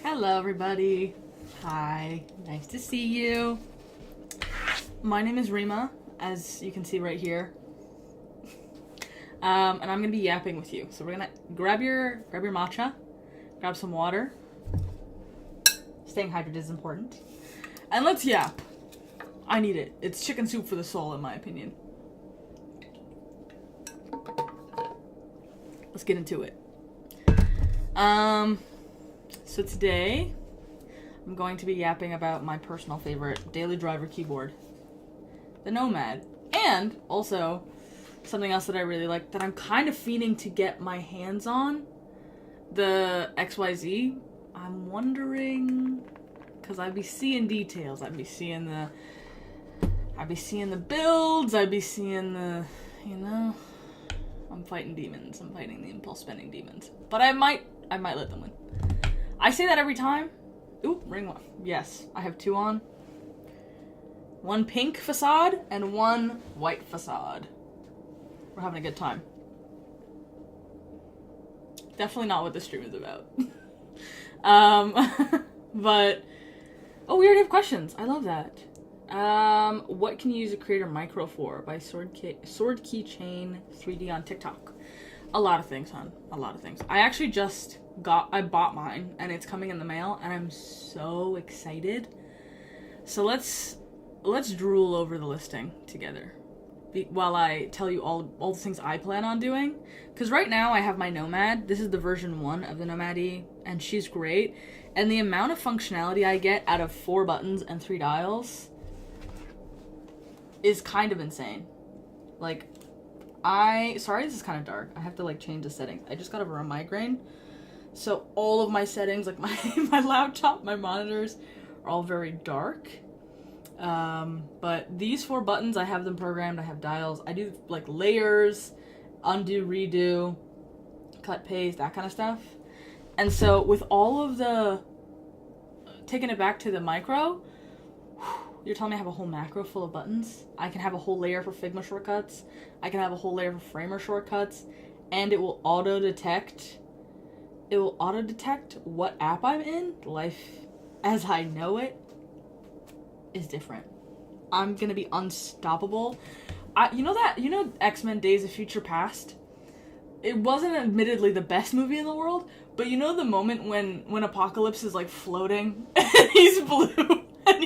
Hello, everybody. Hi, nice to see you. My name is Reema, as you can see right here, and I'm gonna be yapping with you. So we're gonna grab your matcha, grab some water. Staying hydrated is important, and let's yap. I need it. It's chicken soup for the soul, in my opinion. Let's get into it. So today, I'm going to be yapping about my personal favorite daily driver keyboard, the Nomad, and also something else that I really like that I'm kind of fiending to get my hands on, the XYZ. I'm wondering, because I'd be seeing details, I'd be seeing the builds, I'd be seeing the, I'm fighting demons. I'm fighting the impulse spending demons. But I might let them win. I say that every time. Ooh, ring one. Yes, I have two on. One pink facade and one white facade. We're having a good time. Definitely not what this stream is about. But, oh, we already have questions. I love that. What can you use a creator micro for? By Sword Keychain 3D on TikTok. A lot of things, hon. A lot of things. I actually I bought mine, and it's coming in the mail, and I'm so excited. So let's drool over the listing together, while I tell you all the things I plan on doing. Because right now I have my Nomad. This is the version 1 of the Nomad E, and she's great. And the amount of functionality I get out of 4 buttons and 3 dials is kind of insane. Like, sorry, this is kind of dark. I have to change the settings. I just got over a migraine. So all of my settings, like my laptop, my monitors, are all very dark. But these 4 buttons, I have them programmed. I have dials. I do layers, undo, redo, cut, paste, that kind of stuff. And so with all of the, taking it back to the micro, you're telling me I have a whole macro full of buttons? I can have a whole layer for Figma shortcuts. I can have a whole layer for Framer shortcuts. And it will auto-detect what app I'm in. Life as I know it is different. I'm gonna be unstoppable. X-Men Days of Future Past? It wasn't admittedly the best movie in the world, but you know the moment when Apocalypse is floating and he's blue and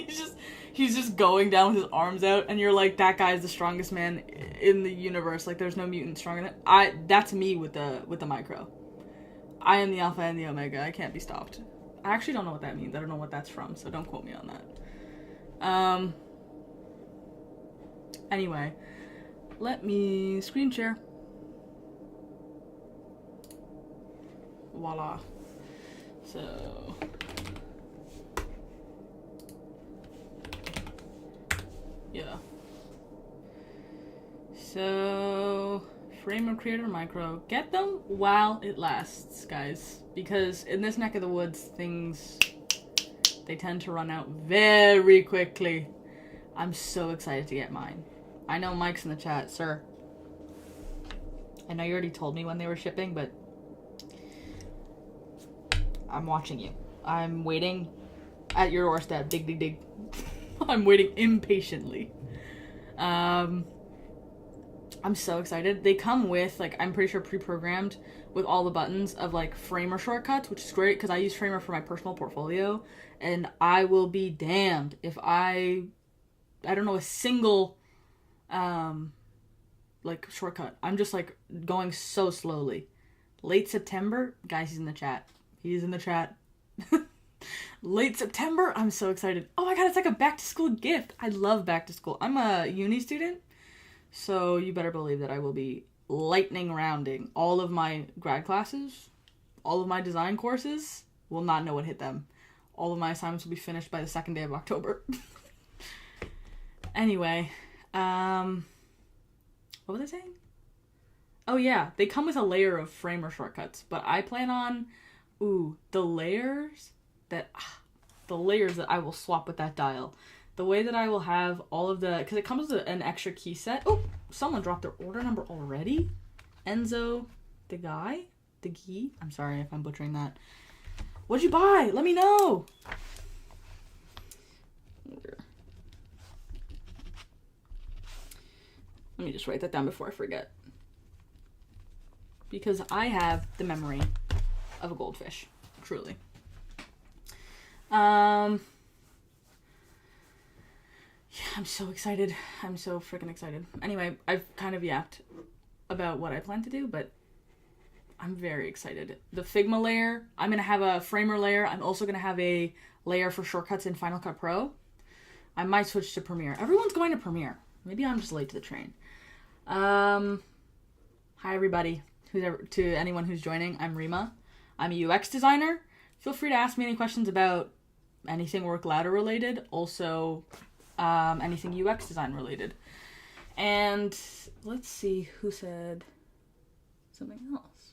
he's just going down with his arms out, and you're like, that guy is the strongest man in the universe. There's no mutant stronger than that's me with the micro. I am the alpha and the omega. I can't be stopped. I actually don't know what that means. I don't know what that's from, so don't quote me on that. Anyway, let me screen share. Voila. So, yeah. So, Framer Creator Micro. Get them while it lasts, guys. Because in this neck of the woods, things, they tend to run out very quickly. I'm so excited to get mine. I know Mike's in the chat, sir. I know you already told me when they were shipping, but I'm watching you. I'm waiting at your doorstep. Dig, dig, dig. I'm waiting impatiently. I'm so excited. They come with, I'm pretty sure pre-programmed with all the buttons of, Framer shortcuts, which is great because I use Framer for my personal portfolio, and I will be damned if I don't know a single, shortcut. I'm just, going so slowly. Late September, guys, he's in the chat. He's in the chat. Late September, I'm so excited. Oh my god, it's like a back-to-school gift. I love back-to-school. I'm a uni student. So you better believe that I will be lightning rounding all of my grad classes, all of my design courses. Will not know what hit them. All of my assignments will be finished by the 2nd day of October. Anyway, what was I saying? Oh yeah, they come with a layer of Framer shortcuts, but I plan on, the layers that I will swap with that dial. The way that I will have all of the, because it comes with an extra key set. Oh, someone dropped their order number already. Enzo, the guy, I'm sorry if I'm butchering that. What'd you buy? Let me know. Let me just write that down before I forget. Because I have the memory of a goldfish. Truly. Yeah, I'm so excited. I'm so freaking excited. Anyway, I've kind of yapped about what I plan to do, but I'm very excited. The Figma layer, I'm going to have a framer layer. I'm also going to have a layer for shortcuts in Final Cut Pro. I might switch to Premiere. Everyone's going to Premiere. Maybe I'm just late to the train. Hi everybody. To anyone who's joining, I'm Reema. I'm a UX designer. Feel free to ask me any questions about anything work ladder related. Also, anything UX design related. And let's see who said something else.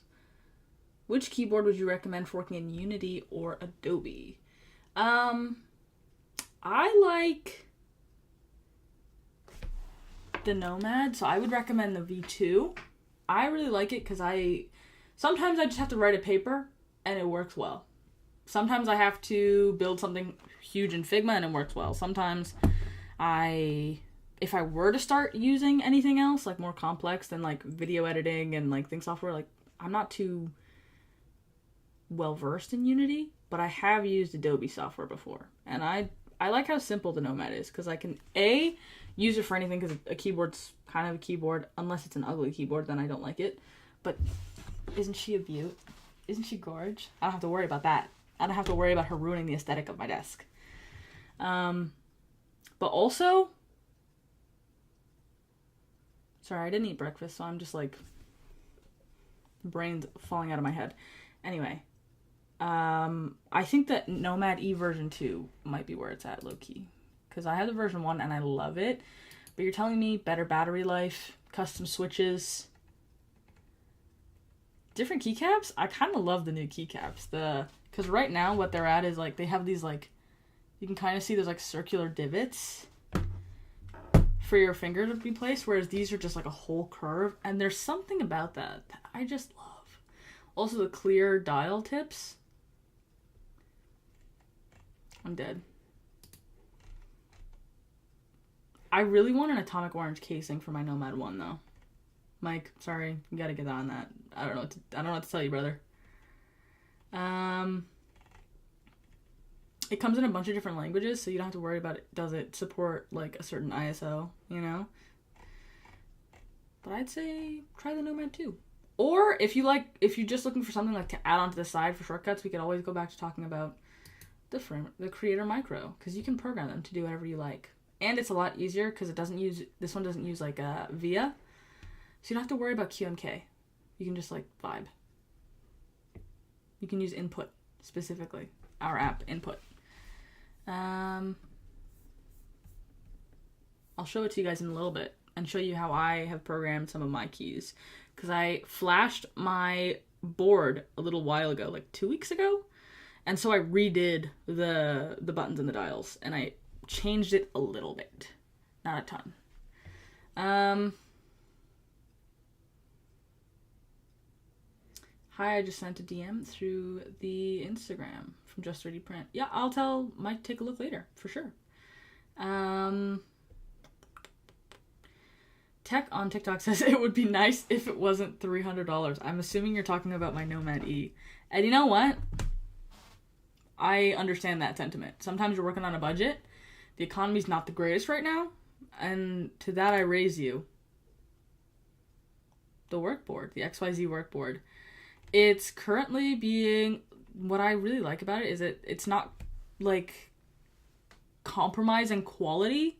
Which keyboard would you recommend for working in Unity or Adobe? I like the Nomad, so I would recommend the V2. I really like it because sometimes I just have to write a paper and it works well. Sometimes I have to build something huge in Figma and it works well. Sometimes if I were to start using anything else, like more complex than like video editing and like things software, like I'm not too well versed in Unity, but I have used Adobe software before. And I like how simple the Nomad is because I can use it for anything because a keyboard's kind of a keyboard. Unless it's an ugly keyboard, then I don't like it. But isn't she a beaut? Isn't she gorge? I don't have to worry about that. I don't have to worry about her ruining the aesthetic of my desk. But also, sorry, I didn't eat breakfast, so I'm just like, brain's falling out of my head. Anyway, I think that Nomad E version 2 might be where it's at, low-key. Because I have the version 1 and I love it. But you're telling me better battery life, custom switches, different keycaps? I kind of love the new keycaps. Because right now what they're at is like, they have these like, you can kind of see there's like circular divots for your finger to be placed. Whereas these are just like a whole curve. And there's something about that I just love. Also the clear dial tips. I'm dead. I really want an atomic orange casing for my Nomad 1 though. Mike, sorry, you gotta get on that. I don't know what to tell you, brother. It comes in a bunch of different languages, so you don't have to worry about it. Does it support like a certain ISO, you know? But I'd say try the Nomad 2. Or if you're just looking for something like to add on to the side for shortcuts, we could always go back to talking about the Creator Micro, because you can program them to do whatever you like. And it's a lot easier because this one doesn't use like VIA. So you don't have to worry about QMK. You can just like vibe. You can use input specifically. Our app input. I'll show it to you guys in a little bit and show you how I have programmed some of my keys. Because I flashed my board a little while ago, like 2 weeks ago. And so I redid the buttons and the dials. And I changed it a little bit. Not a ton. Hi, I just sent a DM through the Instagram from Just 3D Print. Yeah, I'll tell Mike to take a look later, for sure. Tech on TikTok says it would be nice if it wasn't $300. I'm assuming you're talking about my Nomad E. And you know what? I understand that sentiment. Sometimes you're working on a budget. The economy's not the greatest right now. And to that I raise you. The workboard, the XYZ workboard. It's currently being, what I really like about it is it's not like compromising quality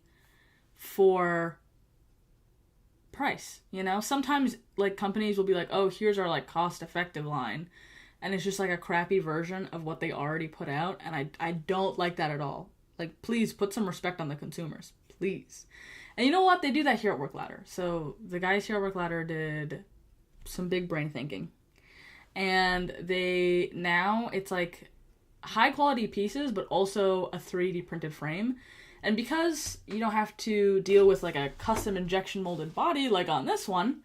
for price, you know? Sometimes like companies will be like, oh, here's our like cost effective line. And it's just like a crappy version of what they already put out. And I don't like that at all. Like, please put some respect on the consumers, please. And you know what? They do that here at Work Ladder. So the guys here at Work Ladder did some big brain thinking. And it's like high quality pieces, but also a 3D printed frame. And because you don't have to deal with like a custom injection molded body like on this one,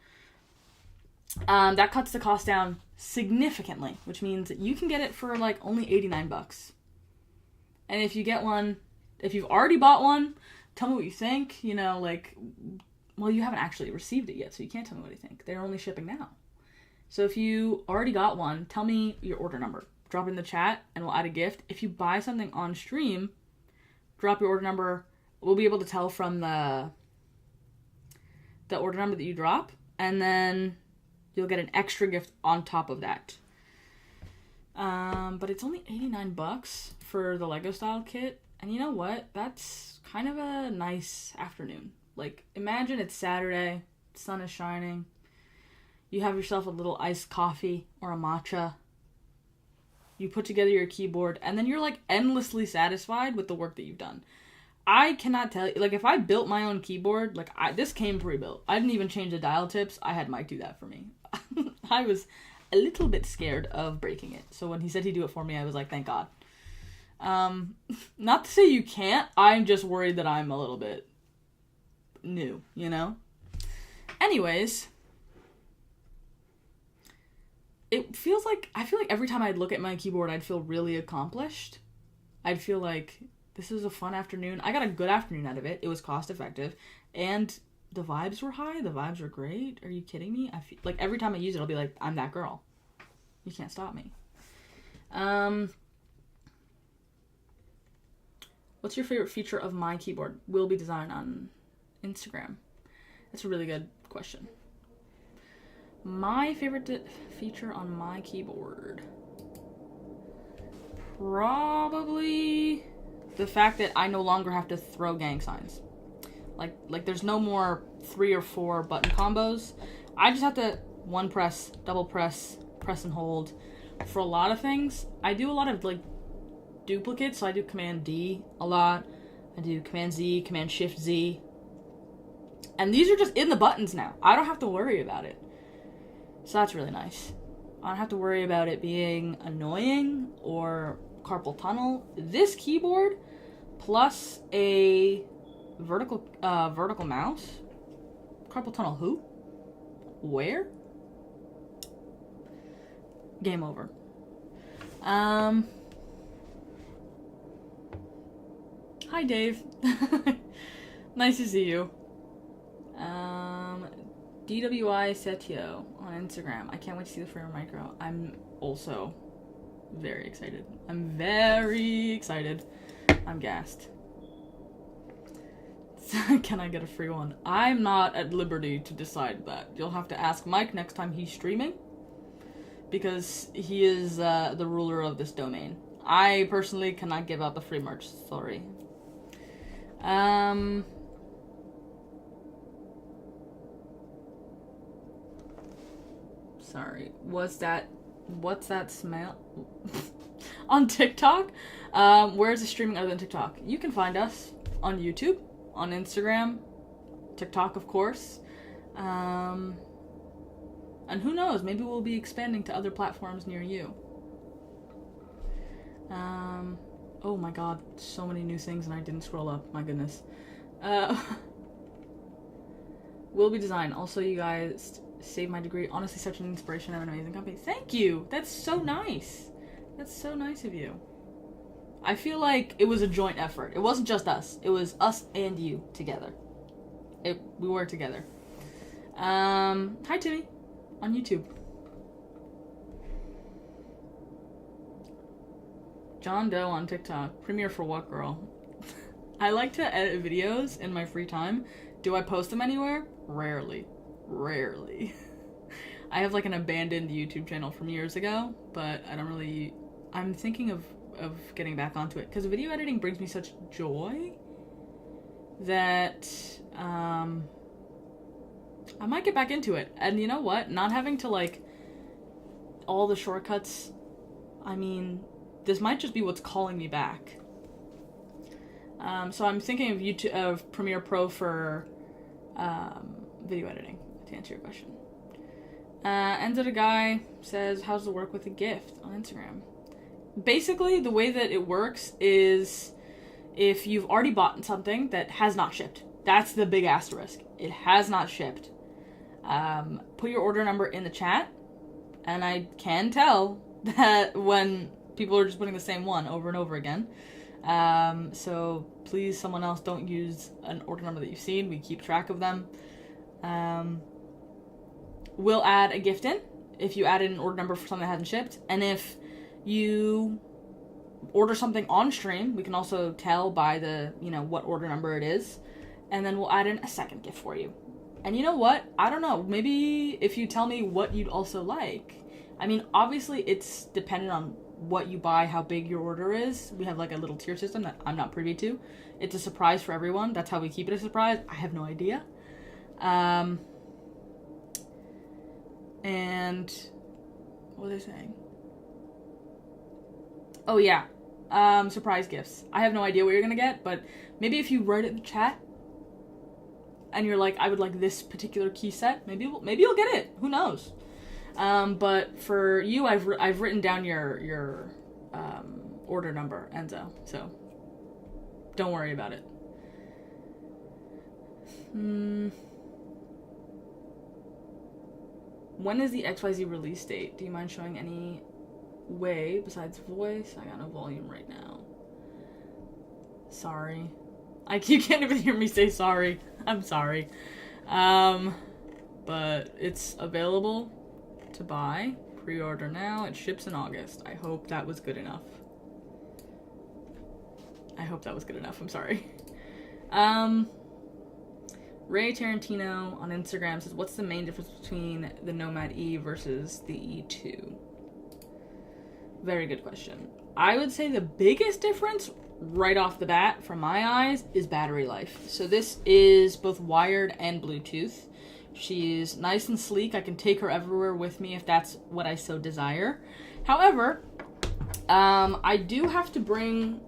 That cuts the cost down significantly, which means that you can get it for like only $89. And if you get one, if you've already bought one, tell me what you think. You know, like, well, you haven't actually received it yet, so you can't tell me what you think. They're only shipping now. So if you already got one, tell me your order number. Drop it in the chat, and we'll add a gift. If you buy something on stream, drop your order number. We'll be able to tell from the order number that you drop, and then you'll get an extra gift on top of that. But it's only $89 for the Lego style kit. And you know what? That's kind of a nice afternoon. Like, imagine it's Saturday, sun is shining. You have yourself a little iced coffee or a matcha. You put together your keyboard, and then you're like endlessly satisfied with the work that you've done. I cannot tell you, like, if I built my own keyboard, like, this came pre-built. I didn't even change the dial tips. I had Mike do that for me. I was a little bit scared of breaking it. So when he said he'd do it for me, I was like, thank God. Not to say you can't. I'm just worried that I'm a little bit new, you know? Anyways, I feel like every time I'd look at my keyboard, I'd feel really accomplished. I'd feel like this is a fun afternoon. I got a good afternoon out of it. It was cost effective, and the vibes were high. The vibes were great. Are you kidding me? I feel like every time I use it, I'll be like, I'm that girl. You can't stop me. What's your favorite feature of my keyboard? Will be designed on Instagram. That's a really good question. My favorite feature on my keyboard, probably the fact that I no longer have to throw gang signs. Like there's no more 3 or 4 button combos. I just have to one press, double press, press and hold. For a lot of things, I do a lot of like duplicates, so I do Command D a lot. I do Command Z, Command Shift Z. And these are just in the buttons now. I don't have to worry about it. So that's really nice. I don't have to worry about it being annoying or carpal tunnel. This keyboard plus a vertical mouse. Carpal tunnel who? Where? Game over. Hi Dave. Nice to see you. DWI Setio on Instagram. I can't wait to see the Framer Micro. I'm also very excited. I'm very excited. I'm gassed. Can I get a free one? I'm not at liberty to decide that. You'll have to ask Mike next time he's streaming, because he is the ruler of this domain. I personally cannot give out the free merch. Sorry. Sorry. What's that smell? On TikTok? Where's the streaming other than TikTok? You can find us on YouTube, on Instagram, TikTok, of course. And who knows, maybe we'll be expanding to other platforms near you. Oh my god, so many new things and I didn't scroll up, my goodness. Will be design. Also, you guys saved my degree. Honestly, such an inspiration. I'm an amazing company. Thank you! That's so nice. That's so nice of you. I feel like it was a joint effort. It wasn't just us. It was us and you together. We worked together. Hi Timmy. On YouTube. John Doe on TikTok. Premiere for what, girl? I like to edit videos in my free time. Do I post them anywhere? Rarely. I have like an abandoned YouTube channel from years ago, but I don't really... I'm thinking of getting back onto it, because video editing brings me such joy that I might get back into it. And you know what? Not having to like all the shortcuts, I mean, this might just be what's calling me back. So I'm thinking of YouTube, of Premiere Pro for video editing, to answer your question. Ends at a guy says, how's the work with a gift on Instagram? Basically, the way that it works is if you've already bought something that has not shipped. That's the big asterisk. It has not shipped. Put your order number in the chat, and I can tell that when people are just putting the same one over and over again. So please, someone else, don't use an order number that you've seen. We keep track of them. We'll add a gift in if you added an order number for something that hasn't shipped. And if you order something on stream, we can also tell by the, what order number it is. And then we'll add in a second gift for you. And you know what? I don't know. Maybe if you tell me what you'd also like. I mean, obviously it's dependent on what you buy, how big your order is. We have like a little tier system that I'm not privy to. It's a surprise for everyone. That's how we keep it a surprise. I have no idea. And what was I saying? Oh yeah, surprise gifts. I have no idea what you're gonna get, but maybe if you write it in the chat and you're like, I would like this particular key set, maybe you'll get it. Who knows? But for you, I've written down your order number, Enzo. So don't worry about it. When is the XYZ release date? Do you mind showing any way besides voice? I got no volume right now. Sorry. You can't even hear me say sorry. I'm sorry. But it's available to buy. Pre-order now. It ships in August. I hope that was good enough. I'm sorry. Ray Tarantino on Instagram says, what's the main difference between the Nomad E versus the E2? Very good question. I would say the biggest difference right off the bat from my eyes is battery life. So this is both wired and Bluetooth. She's nice and sleek. I can take her everywhere with me if that's what I so desire. However, I do have to bring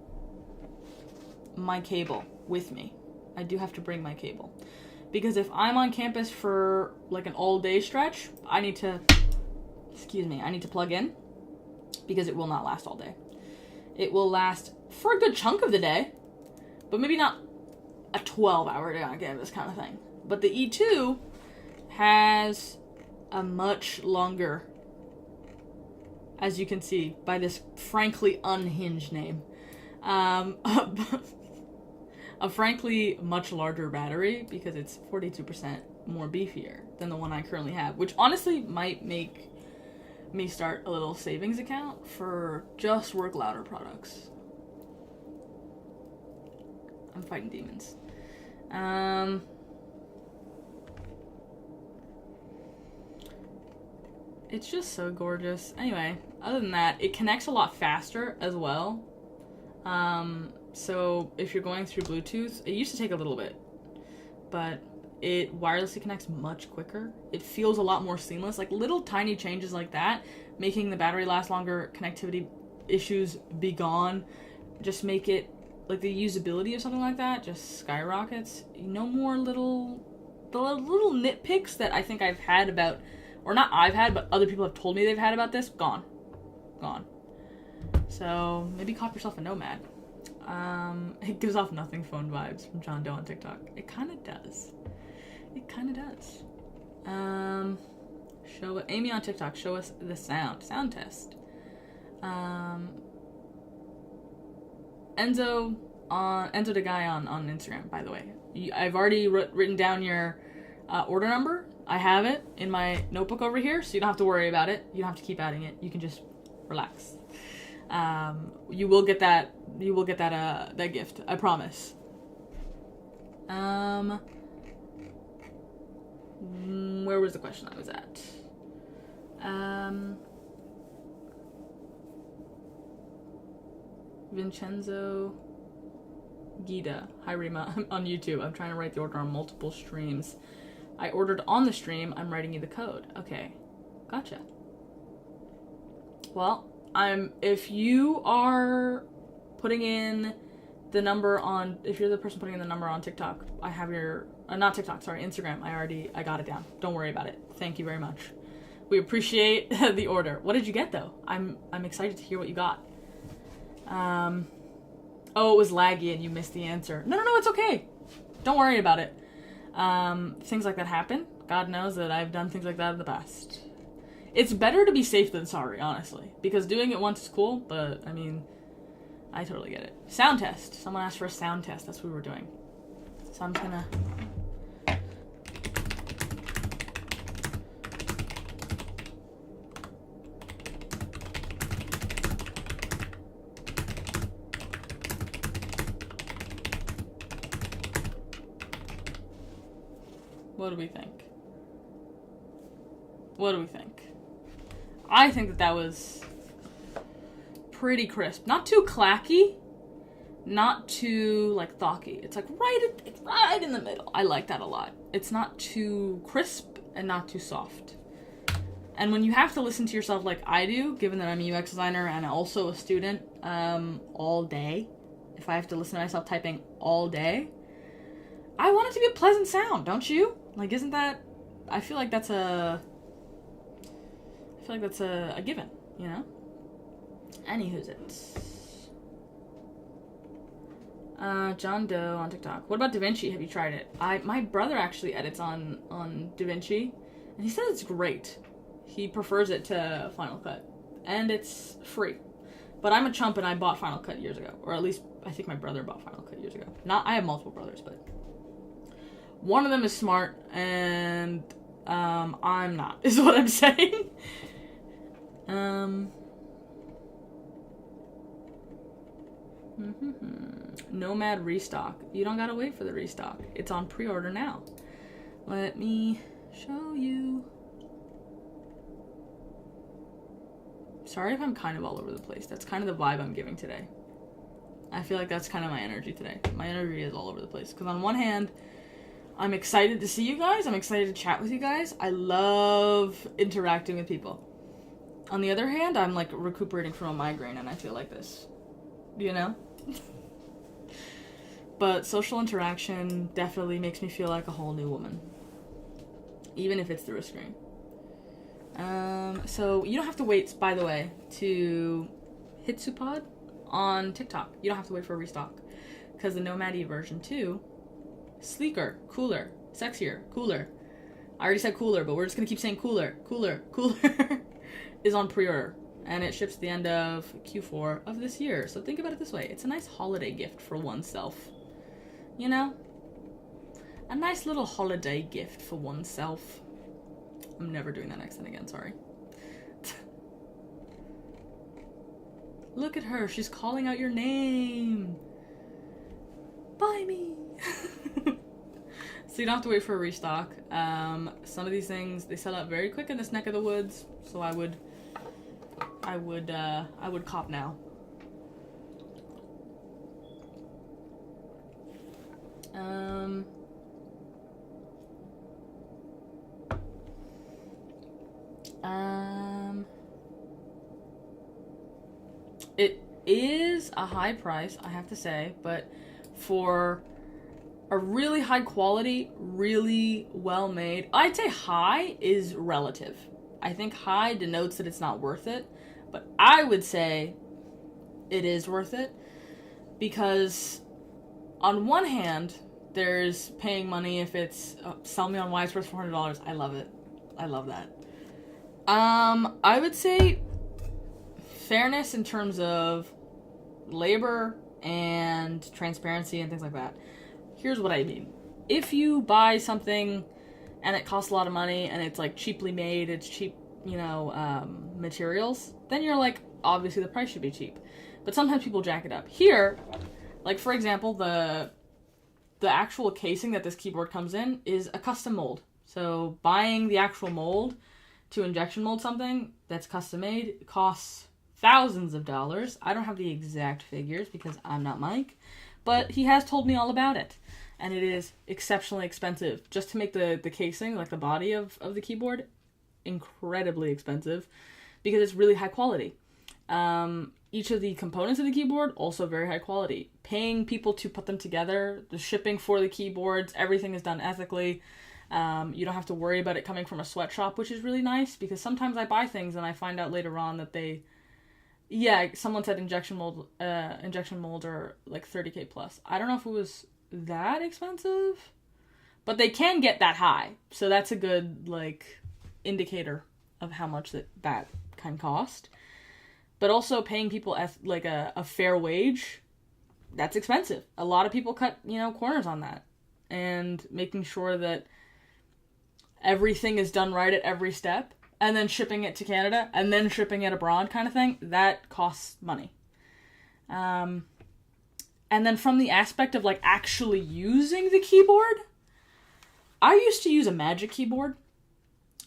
my cable with me. Because if I'm on campus for like an all-day stretch, I need to plug in, because it will not last all day. It will last for a good chunk of the day, but maybe not a 12-hour day on campus kind of thing. But the E2 has a much longer, as you can see by this frankly unhinged name, a frankly much larger battery, because it's 42% more beefier than the one I currently have, which honestly might make me start a little savings account for just work louder products. I'm fighting demons. It's just so gorgeous. Anyway, other than that, it connects a lot faster as well. So if you're going through Bluetooth, it used to take a little bit, but it wirelessly connects much quicker. It feels a lot more seamless. Like little tiny changes like that, making the battery last longer, connectivity issues be gone, just make it, like the usability of something like that just skyrockets. No more the little nitpicks that I think I've had about, or not I've had, but other people have told me they've had about this. Gone. So maybe cop yourself a Nomad. It gives off nothing phone vibes from John Doe on TikTok. It kind of does. Show it. Amy on TikTok, show us the sound test. Enzo the guy on Instagram, by the way. I've already written down your order number. I have it in my notebook over here, so you don't have to worry about it. You don't have to keep adding it. You can just relax. You will get that gift. I promise. Where was the question I was at? Vincenzo Gita. Hi, Reema. On YouTube. I'm trying to write the order on multiple streams. I ordered on the stream. I'm writing you the code. Okay. Gotcha. Well, if you are putting in the number on, if you're the person putting in the number on TikTok, I have your, not TikTok, sorry, Instagram. I got it down. Don't worry about it. Thank you very much. We appreciate the order. What did you get though? I'm excited to hear what you got. Oh, it was laggy and you missed the answer. No, it's okay. Don't worry about it. Things like that happen. God knows that I've done things like that in the past. It's better to be safe than sorry, honestly. Because doing it once is cool, but, I mean, I totally get it. Sound test. Someone asked for a sound test. That's what we were doing. So I'm just gonna... What do we think? What do we think? I think that was pretty crisp. Not too clacky, not too, like, thocky. It's, like, it's right in the middle. I like that a lot. It's not too crisp and not too soft. And when you have to listen to yourself like I do, given that I'm a UX designer and also a student all day, if I have to listen to myself typing all day, I want it to be a pleasant sound, don't you? Like, isn't that... I feel like that's a given, you know? Anywho's it. John Doe on TikTok. What about DaVinci? Have you tried it? My brother actually edits on DaVinci, and he says it's great. He prefers it to Final Cut, and it's free. But I'm a chump, and I bought Final Cut years ago, or at least I think my brother bought Final Cut years ago. I have multiple brothers, but one of them is smart, and I'm not, is what I'm saying. Nomad restock. You don't gotta wait for the restock. It's on pre-order now. Let me show you. Sorry if I'm kind of all over the place. That's kind of the vibe I'm giving today. I feel like that's kind of my energy today. My energy is all over the place. Because on one hand, I'm excited to see you guys. I'm excited to chat with you guys. I love interacting with people. On the other hand, I'm like recuperating from a migraine and I feel like this. You know? But social interaction definitely makes me feel like a whole new woman. Even if it's through a screen. So you don't have to wait, by the way, to Hitsupod on TikTok. You don't have to wait for a restock. Because the Nomad version 2, sleeker, cooler, sexier, cooler. I already said cooler, but we're just going to keep saying cooler, is on pre-order. And it ships at the end of Q4 of this year. So think about it this way. It's a nice holiday gift for oneself. You know? A nice little holiday gift for oneself. I'm never doing that accent again, sorry. Look at her. She's calling out your name. Buy me. So you don't have to wait for a restock. Some of these things, they sell out very quick in this neck of the woods. So I would cop now. It is a high price, I have to say, but for a really high quality, really well made, I'd say high is relative. I think high denotes that it's not worth it, but I would say it is worth it because on one hand, there's paying money if it's sell me on why it's worth $400. I love it. I love that. I would say fairness in terms of labor and transparency and things like that. Here's what I mean. If you buy something and it costs a lot of money and it's like cheaply made, it's cheap, materials, then you're like, obviously the price should be cheap. But sometimes people jack it up. Here, like for example, the actual casing that this keyboard comes in is a custom mold. So buying the actual mold to injection mold something that's custom made costs thousands of dollars. I don't have the exact figures because I'm not Mike, but he has told me all about it. And it is exceptionally expensive. Just to make the casing, like the body of the keyboard, incredibly expensive because it's really high quality. Each of the components of the keyboard, also very high quality. Paying people to put them together, the shipping for the keyboards, everything is done ethically. You don't have to worry about it coming from a sweatshop, which is really nice because sometimes I buy things and I find out later on that someone said injection mold are like $30K plus. I don't know if it was that expensive, But they can get that high. So that's a good, like, indicator of how much that can cost. But also paying people like a fair wage, that's expensive. A lot of people cut, corners on that. And making sure that everything is done right at every step, and then shipping it to Canada, and then shipping it abroad kind of thing, that costs money. And then from the aspect of, like, actually using the keyboard, I used to use a Magic Keyboard,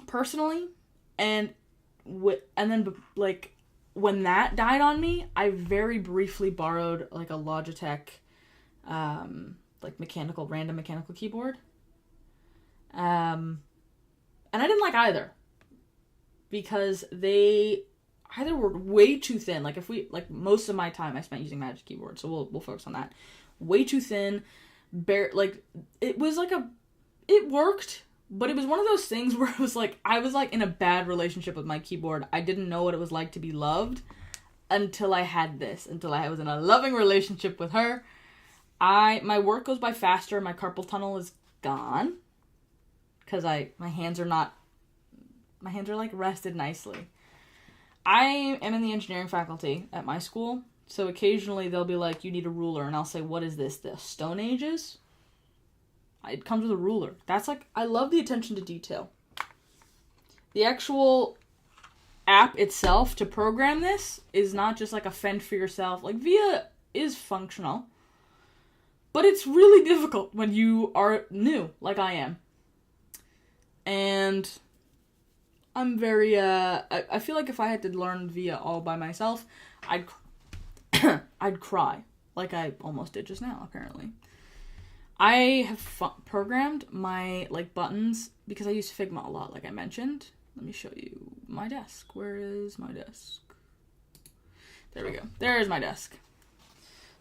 personally, and then, like, when that died on me, I very briefly borrowed, like, a Logitech, like, random mechanical keyboard. And I didn't like either. Because they either were way too thin. Like, most of my time I spent using Magic Keyboard, so we'll focus on that. Way too thin. It was like it worked, but it was one of those things where it was like, I was like in a bad relationship with my keyboard. I didn't know what it was like to be loved until I had this, until I was in a loving relationship with her. My work goes by faster, my carpal tunnel is gone, because my hands are like rested nicely. I am in the engineering faculty at my school, so occasionally they'll be like, you need a ruler, and I'll say, what is this, the Stone Ages? It comes with a ruler. That's like, I love the attention to detail. The actual app itself to program this is not just like a fend for yourself. Like, VIA is functional, but it's really difficult when you are new, like I am. And I'm very, I feel like if I had to learn VIA all by myself, I'd cry, like I almost did just now, apparently. I have programmed my, like, buttons, because I use Figma a lot, like I mentioned. Let me show you my desk. Where is my desk? There we go. There is my desk.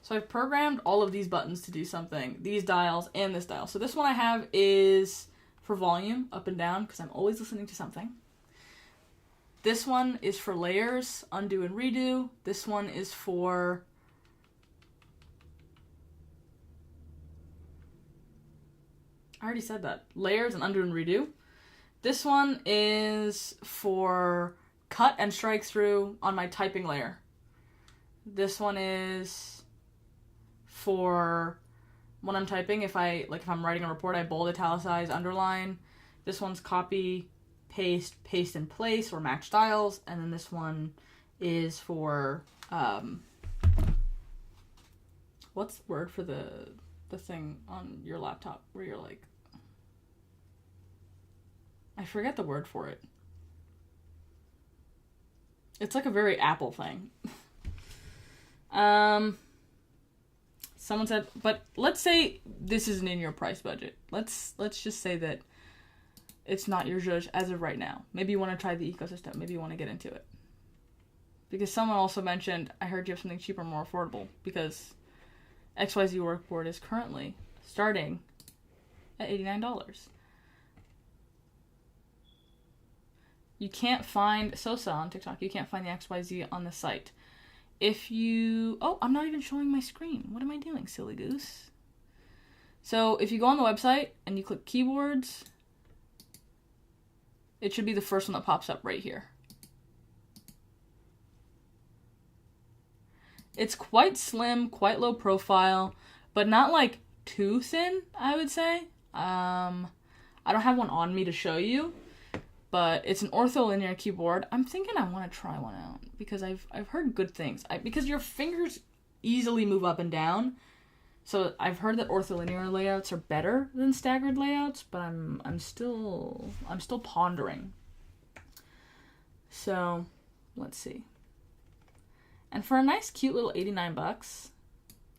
So I've programmed all of these buttons to do something, these dials and this dial. So this one I have is for volume, up and down, because I'm always listening to something. This one is for layers, undo and redo. This one is for I already said that. Layers and undo and redo. This one is for cut and strike through on my typing layer. This one is for when I'm typing, if I'm writing a report, I bold, italicize, underline. This one's copy, paste in place, or match styles. And then this one is for, what's the word for the thing on your laptop where you're like, I forget the word for it. It's like a very Apple thing. Someone said, but let's say this isn't in your price budget. Let's just say that it's not your judge as of right now. Maybe you want to try the ecosystem. Maybe you want to get into it. Because someone also mentioned, I heard you have something cheaper, more affordable. Because XYZ Workboard is currently starting at $89. You can't find Sosa on TikTok. You can't find the XYZ on the site. If you... Oh, I'm not even showing my screen. What am I doing, silly goose? So if you go on the website and you click keyboards, it should be the first one that pops up right here. It's quite slim, quite low profile, but not like too thin, I would say. I don't have one on me to show you, but it's an ortholinear keyboard. I'm thinking I want to try one out because I've heard good things. Because your fingers easily move up and down, so I've heard that ortholinear layouts are better than staggered layouts. But I'm still pondering. So let's see. And for a nice, cute little $89,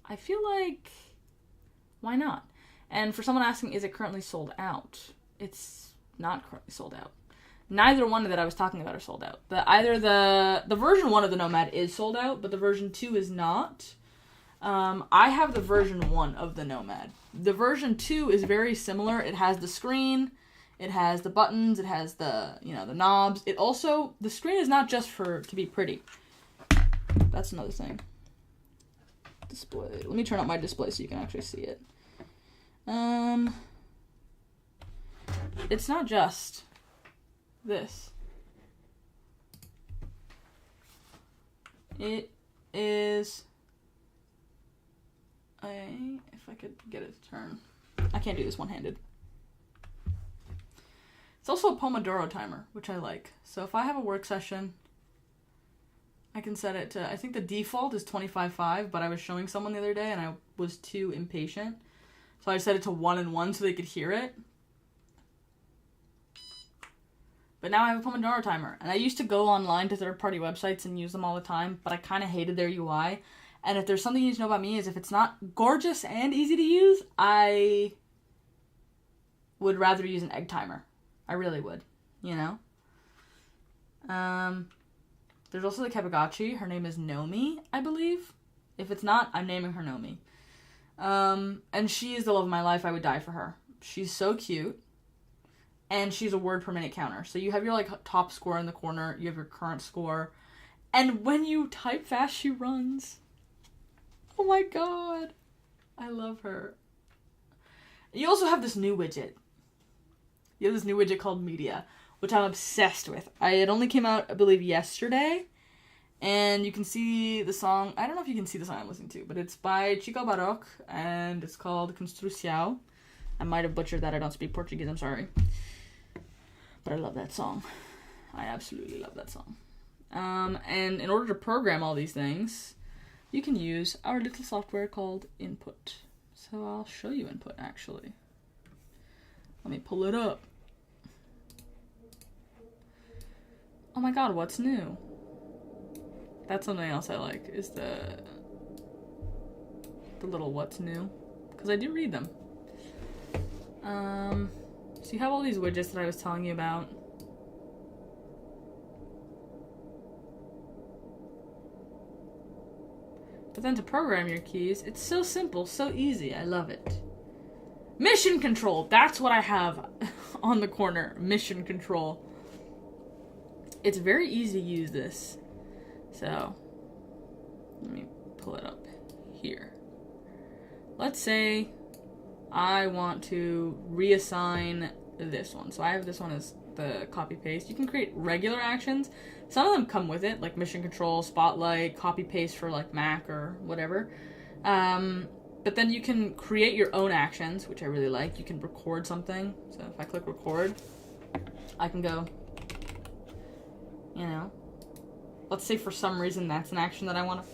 I feel like why not? And for someone asking, is it currently sold out? It's not currently sold out. Neither one that I was talking about are sold out. Either the version 1 of the Nomad is sold out, but the version 2 is not. I have the version 1 of the Nomad. The version 2 is very similar. It has the screen, it has the buttons, it has the the knobs. It also, the screen is not just to be pretty. That's another thing. Display. Let me turn up my display so you can actually see it. it's not just this. It is if I could get it to turn. I can't do this one-handed. It's also a Pomodoro timer, which I like. So if I have a work session, I can set it to, I think the default is 25/5, but I was showing someone the other day and I was too impatient. So I set it to 1 and 1 so they could hear it. But now I have a Pomodoro timer. And I used to go online to third-party websites and use them all the time, but I kind of hated their UI. And if there's something you need to know about me is if it's not gorgeous and easy to use, I would rather use an egg timer. I really would, you know? There's also the Kebagachi. Her name is Nomi, I believe. If it's not, I'm naming her Nomi. And she is the love of my life. I would die for her. She's so cute. And she's a word per minute counter. So you have your, like, top score in the corner. You have your current score. And when you type fast, she runs. Oh my god. I love her. You also have this new widget. You have this new widget called Media, which I'm obsessed with. It only came out, I believe, yesterday. And you can see the song. I don't know if you can see the song I'm listening to, but it's by Chico Baroque, and it's called Construção. I might have butchered that. I don't speak Portuguese. I'm sorry. But I love that song. I absolutely love that song. And in order to program all these things, you can use our little software called Input. So I'll show you Input, actually. Let me pull it up. Oh my god, what's new? That's something else I like, is the little what's new. Because I do read them. So you have all these widgets that I was telling you about. But then to program your keys, it's so simple, so easy. I love it. Mission control! That's what I have on the corner. Mission control. It's very easy to use this. So, let me pull it up here. Let's say I want to reassign this one. So I have this one as the copy paste. You can create regular actions. Some of them come with it, like mission control, spotlight, copy paste for like Mac or whatever. But then you can create your own actions, which I really like. You can record something. So if I click record, I can go, you know, let's say for some reason that's an action that I want to,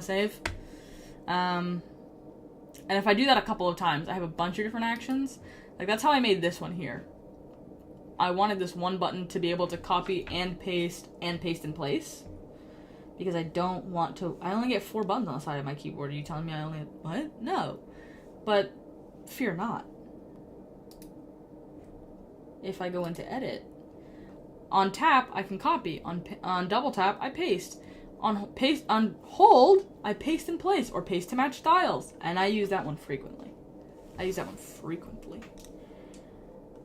save. And if I do that a couple of times, I have a bunch of different actions. Like that's how I made this one here. I wanted this one button to be able to copy and paste in place. Because I don't want to... I only get 4 buttons on the side of my keyboard. Are you telling me I only... What? No. But fear not. If I go into edit, on tap, I can copy. On double tap, I paste. On hold, I paste in place or paste to match styles. And I use that one frequently.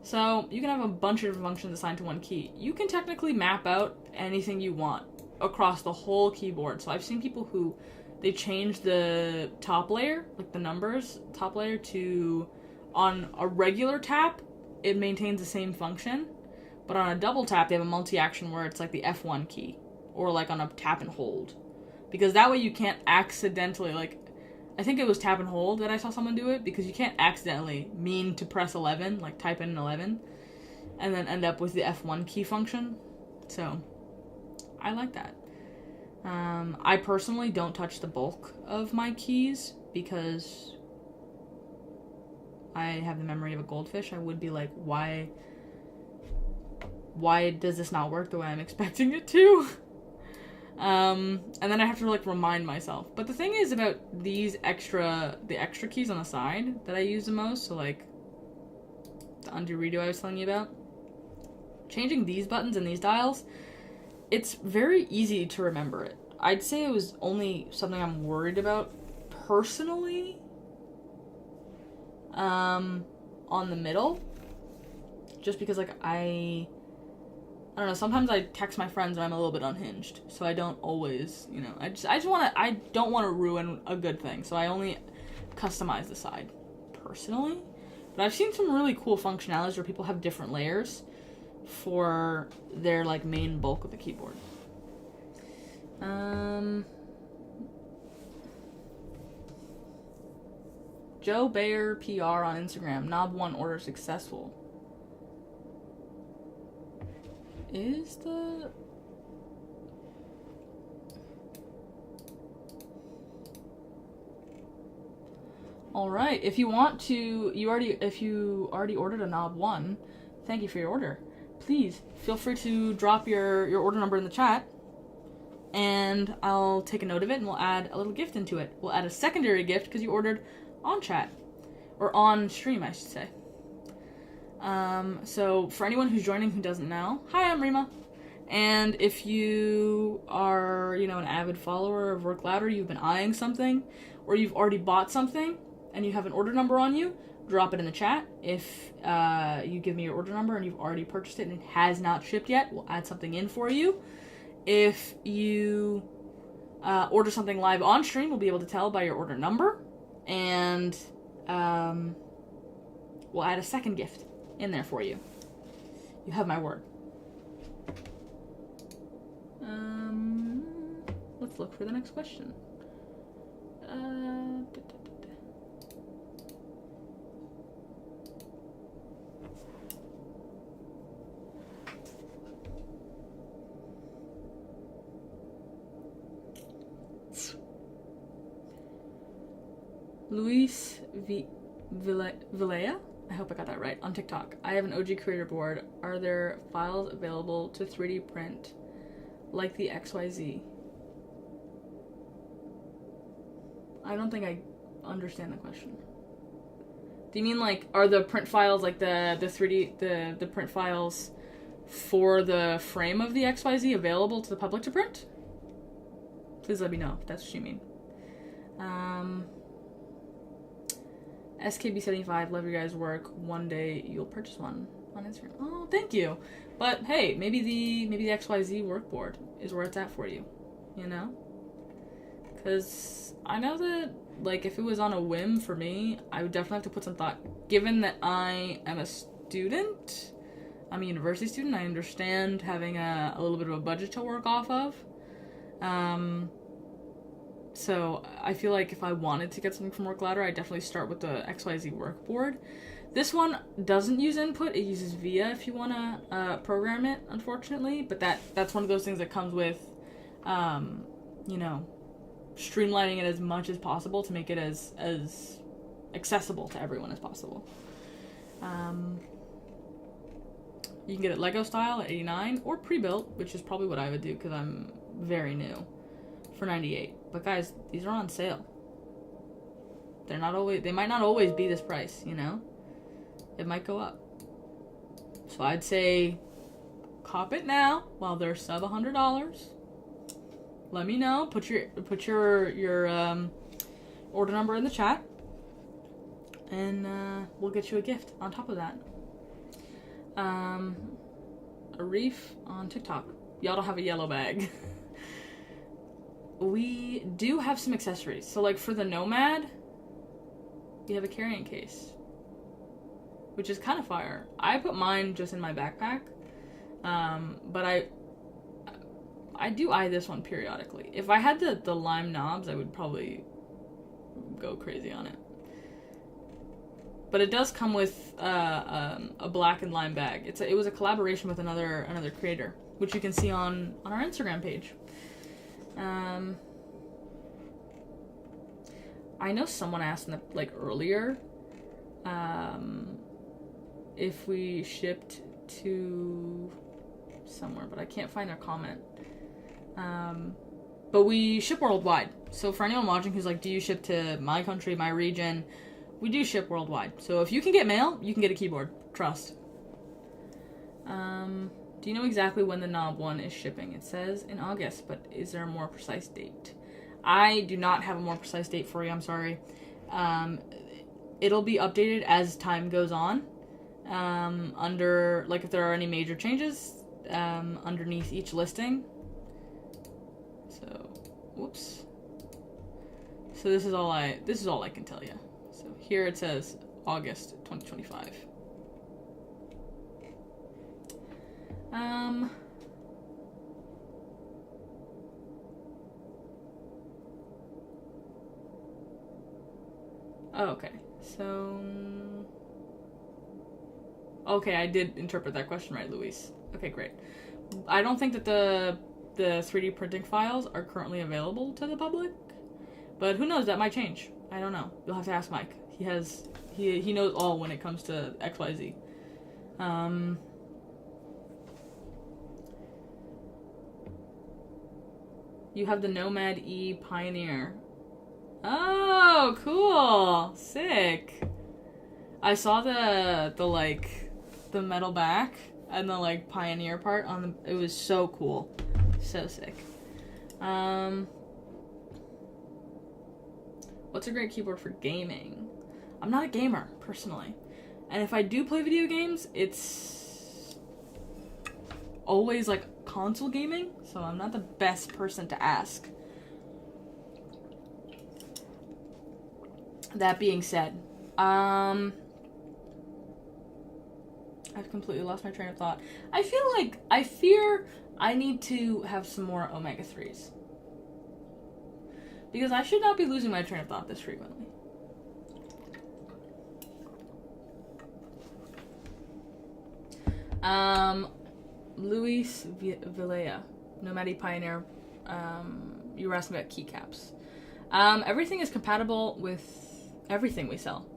So you can have a bunch of different functions assigned to one key. You can technically map out anything you want across the whole keyboard. So I've seen people who they change the top layer, like the numbers top layer, to on a regular tap it maintains the same function, but on a double tap they have a multi-action where it's like the F1 key, or like on a tap and hold, because that way you can't accidentally, like I think it was tap and hold that I saw someone do it, because you can't accidentally mean to press 11, like type in 11 and then end up with the F1 key function. So I like that. I personally don't touch the bulk of my keys because I have the memory of a goldfish. I would be like, why does this not work the way I'm expecting it to? And then I have to like remind myself. But the thing is about the extra keys on the side that I use the most, so like the undo redo I was telling you about, changing these buttons and these dials, it's very easy to remember it. I'd say it was only something I'm worried about personally on the middle, just because like I don't know, sometimes I text my friends and I'm a little bit unhinged, so I don't always, you know, I don't want to ruin a good thing, so I only customize the side personally. But I've seen some really cool functionalities where people have different layers for their like main bulk of the keyboard. Joe Bayer PR on Instagram. Knob 1 order successful. Is the... Alright, if you want to, if you already ordered a Knob 1, thank you for your order. Please, feel free to drop your order number in the chat, and I'll take a note of it, and we'll add a little gift into it. We'll add a secondary gift, because you ordered on chat. Or on stream, I should say. So, for anyone who's joining who doesn't know, hi, I'm Reema. And if you are, you know, an avid follower of Work Louder, you've been eyeing something, or you've already bought something, and you have an order number on you, drop it in the chat. If you give me your order number and you've already purchased it and it has not shipped yet, we'll add something in for you. If you order something live on stream, we'll be able to tell by your order number, and we'll add a second gift in there for you. You have my word. Let's look for the next question. Luis Vilea? I hope I got that right. On TikTok. I have an OG creator board. Are there files available to 3D print like the XYZ? I don't think I understand the question. Do you mean like, are the print files like the 3D, the print files for the frame of the XYZ available to the public to print? Please let me know if that's what you mean. SKB75, love your guys' work. One day you'll purchase one on Instagram. Oh, thank you. But hey, maybe the XYZ work board is where it's at for you, you know? Because I know that, like, if it was on a whim for me, I would definitely have to put some thought. Given that I am a student, I'm a university student, I understand having a little bit of a budget to work off of. So I feel like if I wanted to get something from Work Louder, I'd definitely start with the XYZ work board. This one doesn't use input, it uses VIA if you want to program it, unfortunately. But that's one of those things that comes with, you know, streamlining it as much as possible to make it as accessible to everyone as possible. You can get it Lego style at $89 or pre-built, which is probably what I would do because I'm very new, for $98. But guys, these are on sale. They might not always be this price, you know? It might go up. So I'd say cop it now while they're sub $100. Let me know. Put your order number in the chat, and we'll get you a gift on top of that. Arif on TikTok. Y'all don't have a yellow bag. We do have some accessories. So like for the Nomad, we have a carrying case, which is kind of fire. I put mine just in my backpack, but I do eye this one periodically. If I had the lime knobs, I would probably go crazy on it. But it does come with a black and lime bag. It was a collaboration with another creator, which you can see on our Instagram page. I know someone asked earlier if we shipped to somewhere, but I can't find their comment. But we ship worldwide. So for anyone watching who's like, do you ship to my country, my region? We do ship worldwide. So if you can get mail, you can get a keyboard. Trust. Do you know exactly when the Knob 1 is shipping? It says in August, but is there a more precise date? I do not have a more precise date for you, I'm sorry. It'll be updated as time goes on. If there are any major changes, underneath each listing. So, whoops. So this is all I can tell you. So here it says August 2025. Oh, okay. So... Okay, I did interpret that question right, Luis. Okay, great. I don't think that the 3D printing files are currently available to the public, but who knows, that might change. I don't know. You'll have to ask Mike. He knows all when it comes to XYZ. You have the Nomad E Pioneer. Oh, cool. Sick. I saw the metal back and the like Pioneer part on the, it was so cool. So sick. What's a great keyboard for gaming? I'm not a gamer, personally. And if I do play video games, it's always like console gaming, so I'm not the best person to ask. That being said, I've completely lost my train of thought. I fear I need to have some more omega-3s. Because I should not be losing my train of thought this frequently. Luis Villela, Nomadic Pioneer, you were asking about keycaps. Everything is compatible with everything we sell.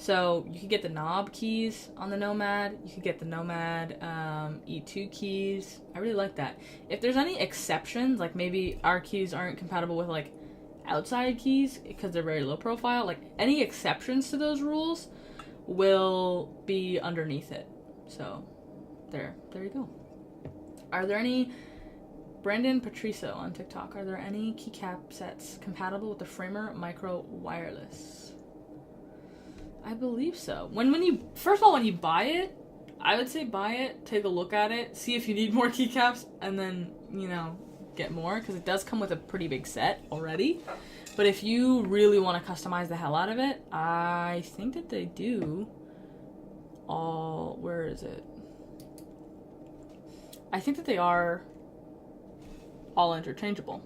So you could get the knob keys on the Nomad. You could get the Nomad E2 keys. I really like that. If there's any exceptions, like maybe our keys aren't compatible with like outside keys because they're very low profile, like any exceptions to those rules will be underneath it. So there you go. Are there any, Brandon Patricio on TikTok, are there any keycap sets compatible with the Framer Micro Wireless? I believe so. When you, first of all, when you buy it, I would say buy it, take a look at it, see if you need more keycaps, and then, you know, get more, because it does come with a pretty big set already. But if you really want to customize the hell out of it, I think that they do all, where is it? I think that they are all interchangeable.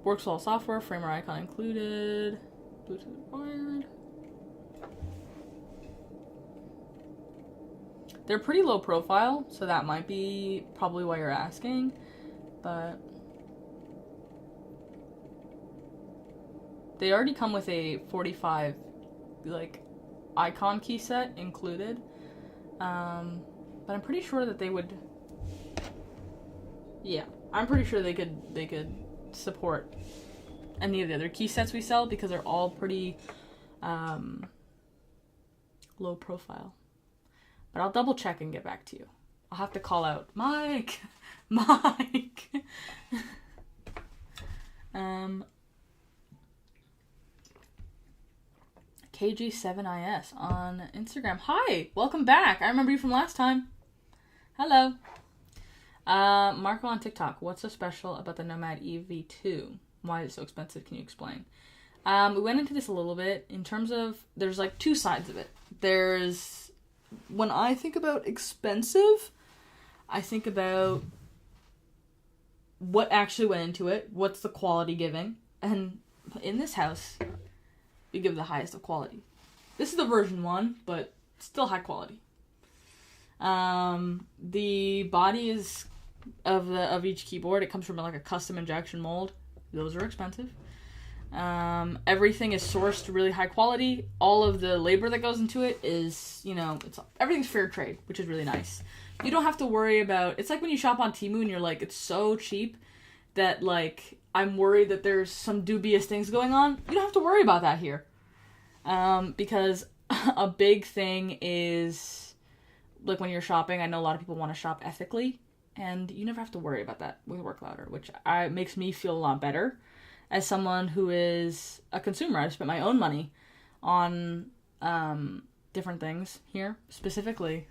Works with all software, Framer icon included, Bluetooth required. They're pretty low profile, so that might be probably why you're asking, but they already come with a 45 like icon key set included. But I'm pretty sure that they would, yeah, I'm pretty sure they could support any of the other key sets we sell because they're all pretty low profile. But I'll double check and get back to you. I'll have to call out Mike. KG7IS on Instagram. Hi, welcome back. I remember you from last time. Hello. Marco on TikTok. What's so special about the Nomad EV2? Why is it so expensive? Can you explain? We went into this a little bit in terms of, there's like two sides of it. There's, when I think about expensive, I think about what actually went into it, what's the quality giving, and in this house, we give the highest of quality. This is the version 1, but still high quality. The body is of each keyboard, it comes from like a custom injection mold. Those are expensive. Everything is sourced really high quality. All of the labor that goes into it is, you know, everything's fair trade, which is really nice. You don't have to worry about, it's like when you shop on Temu and you're like, it's so cheap that like, I'm worried that there's some dubious things going on. You don't have to worry about that here. Because a big thing is, like when you're shopping, I know a lot of people want to shop ethically, and you never have to worry about that with Work Louder, which makes me feel a lot better as someone who is a consumer. I've spent my own money on different things here, specifically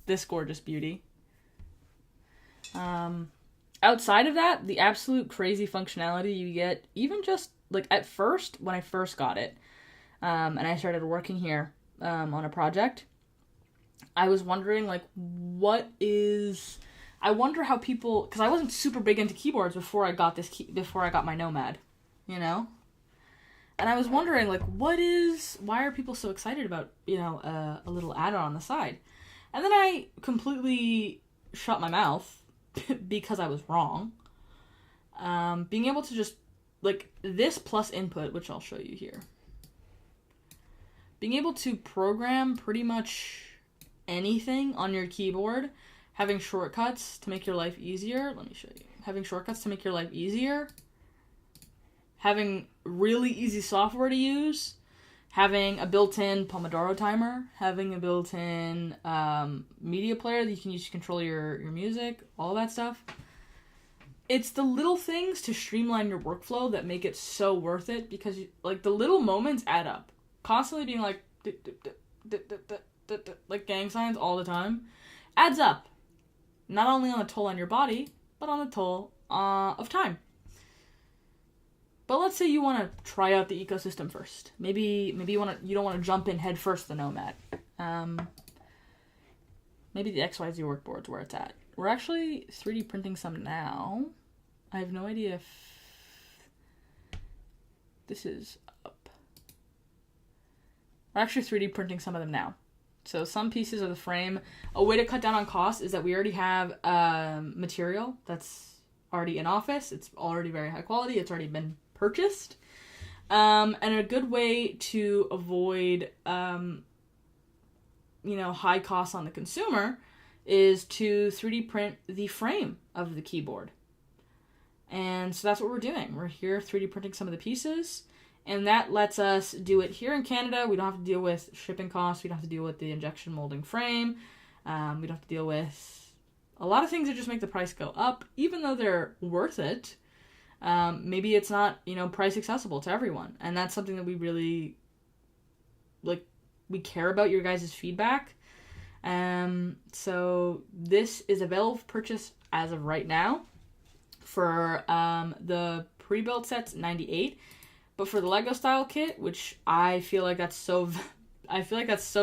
this gorgeous beauty. Outside of that, the absolute crazy functionality you get, even just like at first, when I first got it, and I started working here on a project, I was wondering, like, I wonder how people, because I wasn't super big into keyboards before I got before I got my Nomad, you know? And I was wondering, like, why are people so excited about, a little add-on on the side? And then I completely shut my mouth because I was wrong. Being able to just, like, this plus input, which I'll show you here. Being able to program pretty much anything on your keyboard, having shortcuts to make your life easier. Let me show you. Having shortcuts to make your life easier. Having really easy software to use. Having a built-in Pomodoro timer. Having a built-in media player that you can use to control your music. All that stuff. It's the little things to streamline your workflow that make it so worth it, because like the little moments add up. Constantly being like gang signs all the time adds up. Not only on the toll on your body, but on the toll of time. But let's say you want to try out the ecosystem first. Maybe you don't want to jump in head first the Nomad. Maybe the XYZ workboard's where it's at. We're actually 3D printing some now. I have no idea if this is up. We're actually 3D printing some of them now. So some pieces of the frame. A way to cut down on cost is that we already have material that's already in office. It's already very high quality. It's already been purchased. And a good way to avoid high costs on the consumer is to 3D print the frame of the keyboard. And so that's what we're doing. We're here 3D printing some of the pieces, and that lets us do it here in Canada. We don't have to deal with shipping costs. We don't have to deal with the injection molding frame. We don't have to deal with a lot of things that just make the price go up, even though they're worth it. Maybe it's not, price accessible to everyone. And that's something that we really, we care about your guys' feedback. So this is available for purchase as of right now. For the pre-built sets, $98, but for the Lego style kit, which I feel like that's so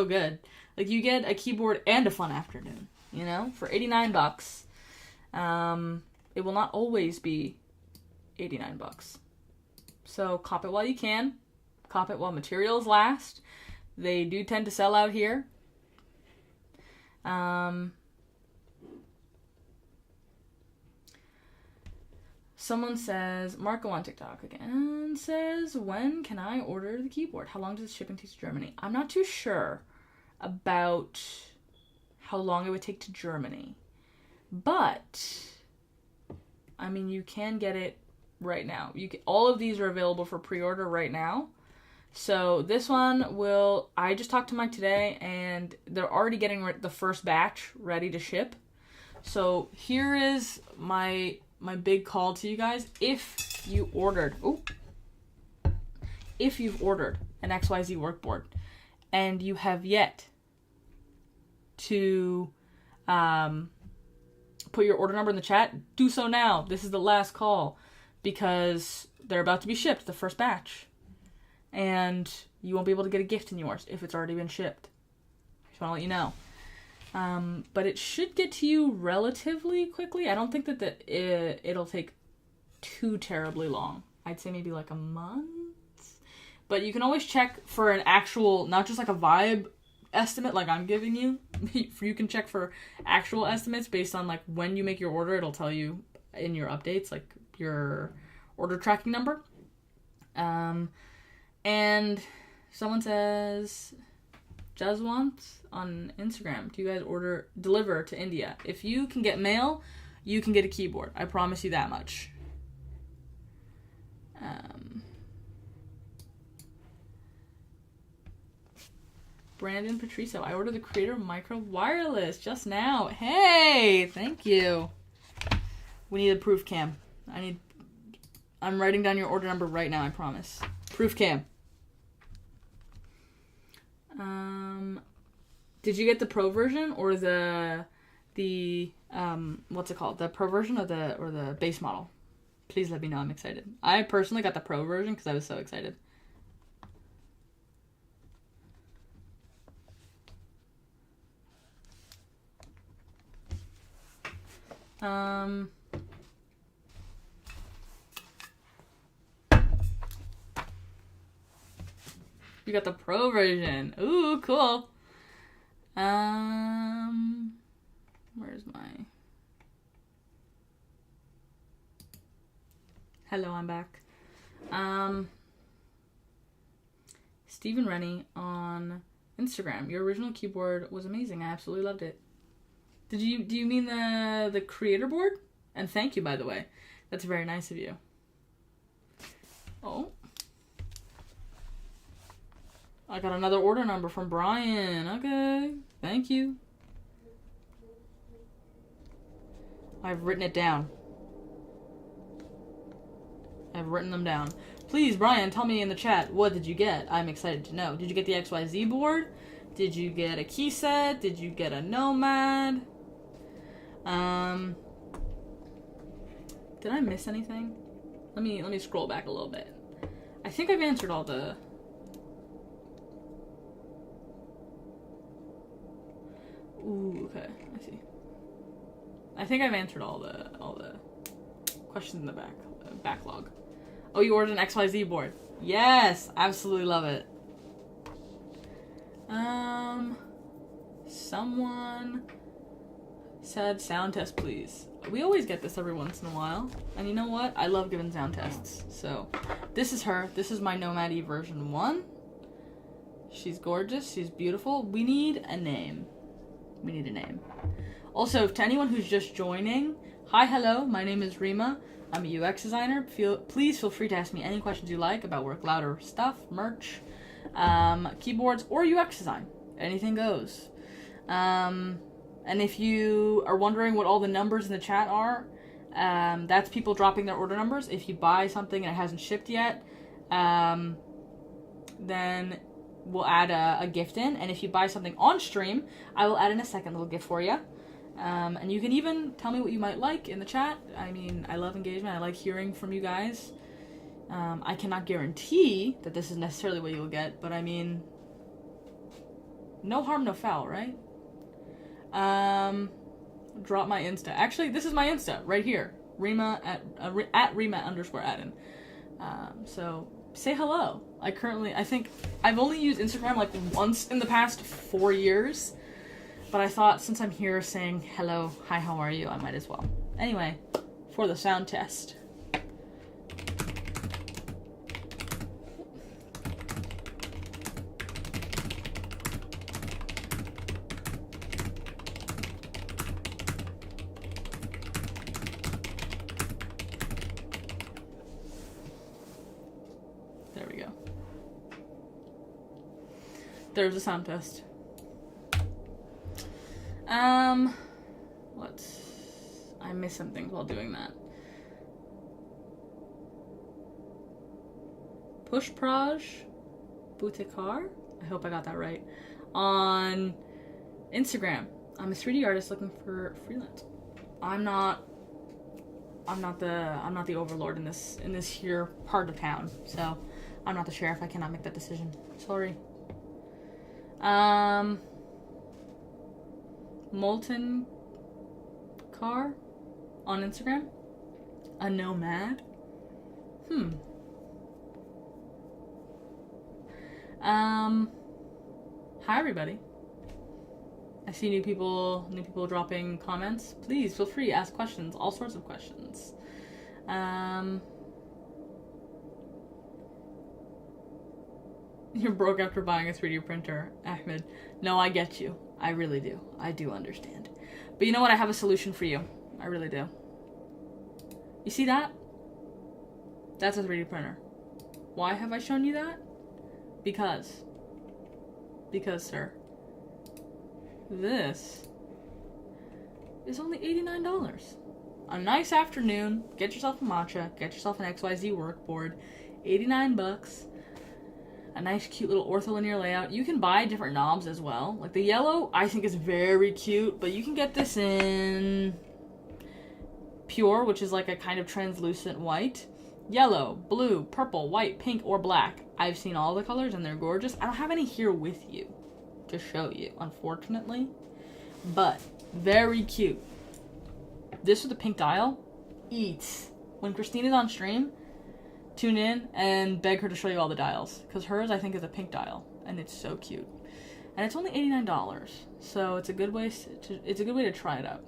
good. Like, you get a keyboard and a fun afternoon, for $89. It will not always be $89. So cop it while you can. Cop it while materials last. They do tend to sell out here. Someone says, Marco on TikTok again, says, when can I order the keyboard? How long does shipping take to Germany? I'm not too sure about how long it would take to Germany. But, you can get it right now. All of these are available for pre-order right now. So this one I just talked to Mike today, and they're already getting the first batch ready to ship. So here is my big call to you guys. If you've ordered an XYZ workboard and you have yet to put your order number in the chat, do so now. This is the last call, because they're about to be shipped, the first batch. And you won't be able to get a gift in yours if it's already been shipped. I just want to let you know. But it should get to you relatively quickly. I don't think that it'll take too terribly long. I'd say maybe like a month. But you can always check for an actual, not just like a vibe estimate like I'm giving you. You can check for actual estimates based on like when you make your order. It'll tell you in your updates, like your order tracking number. And someone says, Jaswant on Instagram, do you guys deliver to India? If you can get mail, you can get a keyboard. I promise you that much. Brandon Patricio, I ordered the Creator Micro Wireless just now. Hey, thank you. We need a proof cam. I'm writing down your order number right now, I promise. Proof cam. Did you get the pro version or the what's it called? The pro version or the base model? Please let me know. I'm excited. I personally got the pro version because I was so excited. You got the pro version. Ooh, cool. Where's my... Hello, I'm back. Stephen Rennie on Instagram. Your original keyboard was amazing. I absolutely loved it. Do you mean the creator board? And thank you, by the way. That's very nice of you. Oh. I got another order number from Brian. Okay. Thank you. I've written it down. I've written them down. Please, Brian, tell me in the chat, what did you get? I'm excited to know. Did you get the XYZ board? Did you get a key set? Did you get a Nomad? Did I miss anything? Let me scroll back a little bit. I think I've answered all the... Ooh, okay, I see. I think I've answered all the questions in the backlog. Oh, you ordered an XYZ board. Yes, absolutely love it. Someone said sound test, please. We always get this every once in a while. And you know what? I love giving sound tests. So, this is her. This is my Nomad E version 1. She's gorgeous. She's beautiful. We need a name. We need a name. Also, to anyone who's just joining, hi, hello. My name is Reema. I'm a UX designer. Please feel free to ask me any questions you like about Work Louder stuff, merch, keyboards, or UX design. Anything goes. And if you are wondering what all the numbers in the chat are, that's people dropping their order numbers. If you buy something and it hasn't shipped yet, then we'll add a gift in. And if you buy something on stream, I will add in a second little gift for you. And you can even tell me what you might like in the chat. I mean, I love engagement. I like hearing from you guys. I cannot guarantee that this is necessarily what you'll get, but I mean, no harm, no foul, right? Drop my Insta. Actually, this is my Insta right here. Reema at Reema_Adden. So say hello. I think I've only used Instagram like once in the past 4 years. But I thought, since I'm here saying hello, hi, how are you, I might as well. Anyway, for the sound test. There we go. There's a sound test. I missed some things while doing that. Pushpraj Butikar, I hope I got that right, on Instagram. I'm a 3D artist looking for freelance. I'm not the overlord in this here part of town, so I'm not the sheriff. I cannot make that decision. Sorry. Molten Car on Instagram. A Nomad. Hi everybody. I see new people dropping comments. Please feel free, ask questions, all sorts of questions. You're broke after buying a 3D printer, Ahmed. No, I get you. I really do. I do understand. But you know what? I have a solution for you. I really do. You see that? That's a 3D printer. Why have I shown you that? Because, sir, this is only $89. A nice afternoon, get yourself a matcha, get yourself an XYZ work board, 89 bucks. A nice cute little ortholinear layout. You can buy different knobs as well. Like the yellow I think is very cute, but you can get this in pure, which is like a kind of translucent white. Yellow, blue, purple, white, pink, or black. I've seen all the colors and they're gorgeous. I don't have any here with you to show you, unfortunately. But very cute. This with the pink dial eats. When Christina's on stream, tune in and beg her to show you all the dials, because hers I think is a pink dial, and it's so cute, and it's only $89, so it's a good way to try it out.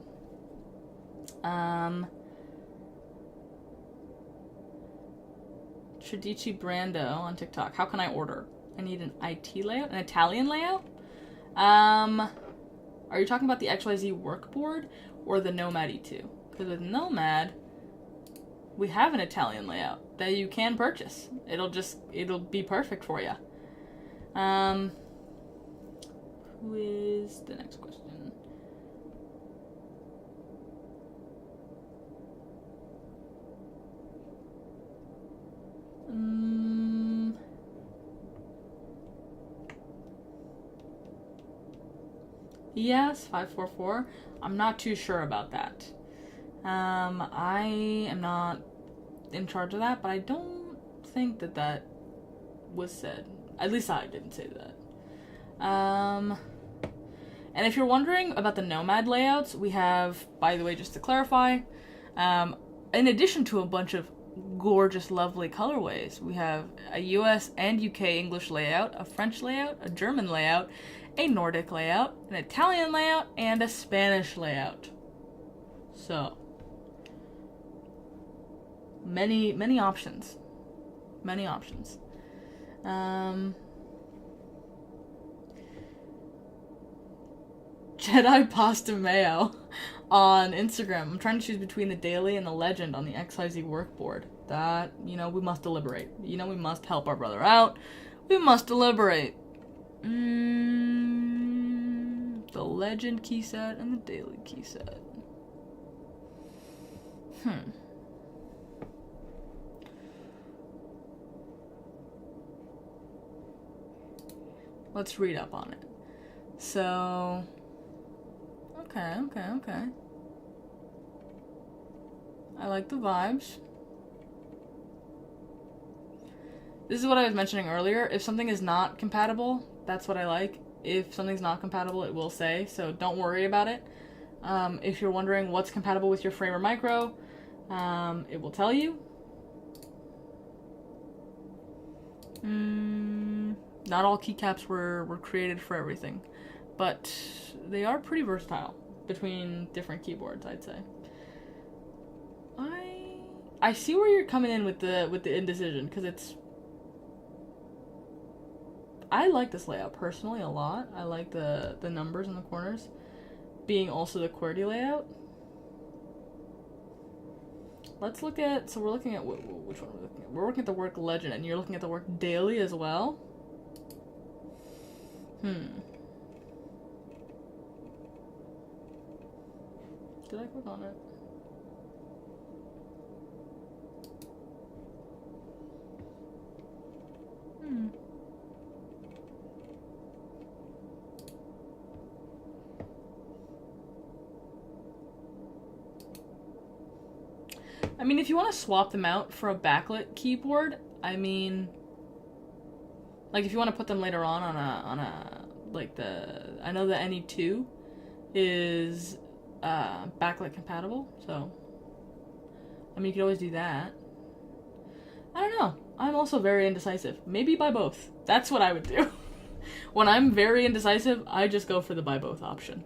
Tradici Brando on TikTok. How can I order? I need an IT layout, an Italian layout. Are you talking about the XYZ workboard or the Nomad E2? Because with Nomad, we have an Italian layout that you can purchase. It'll be perfect for you. Who is the next question? Yes, 544. I'm not too sure about that. I am not in charge of that, but I don't think that was said. At least I didn't say that. And if you're wondering about the Nomad layouts, we have, by the way, just to clarify, in addition to a bunch of gorgeous, lovely colorways, we have a US and UK English layout, a French layout, a German layout, a Nordic layout, an Italian layout, and a Spanish layout. So, many options. Many options. Jedi Pasta Mayo on Instagram. I'm trying to choose between the daily and the legend on the XYZ workboard. That, we must deliberate. We must help our brother out. We must deliberate. The legend key set and the daily key set. Let's read up on it. So, okay. I like the vibes. This is what I was mentioning earlier. If something is not compatible, that's what I like. If something's not compatible, it will say, so don't worry about it. If you're wondering what's compatible with your Framer Micro, it will tell you. Not all keycaps were created for everything, but they are pretty versatile between different keyboards, I'd say. I see where you're coming in with the indecision, because I like this layout personally a lot. I like the numbers in the corners being also the QWERTY layout. Let's look at, so we're looking at, which one are we looking at? We're looking at the work legend, and you're looking at the work daily as well. Did I click on it? I mean, if you want to swap them out for a backlit keyboard, I mean, like if you want to put them later on a like I know the NE2 is backlit compatible, so I mean you could always do that. I don't know. I'm also very indecisive. Maybe buy both. That's what I would do. When I'm very indecisive, I just go for the buy both option.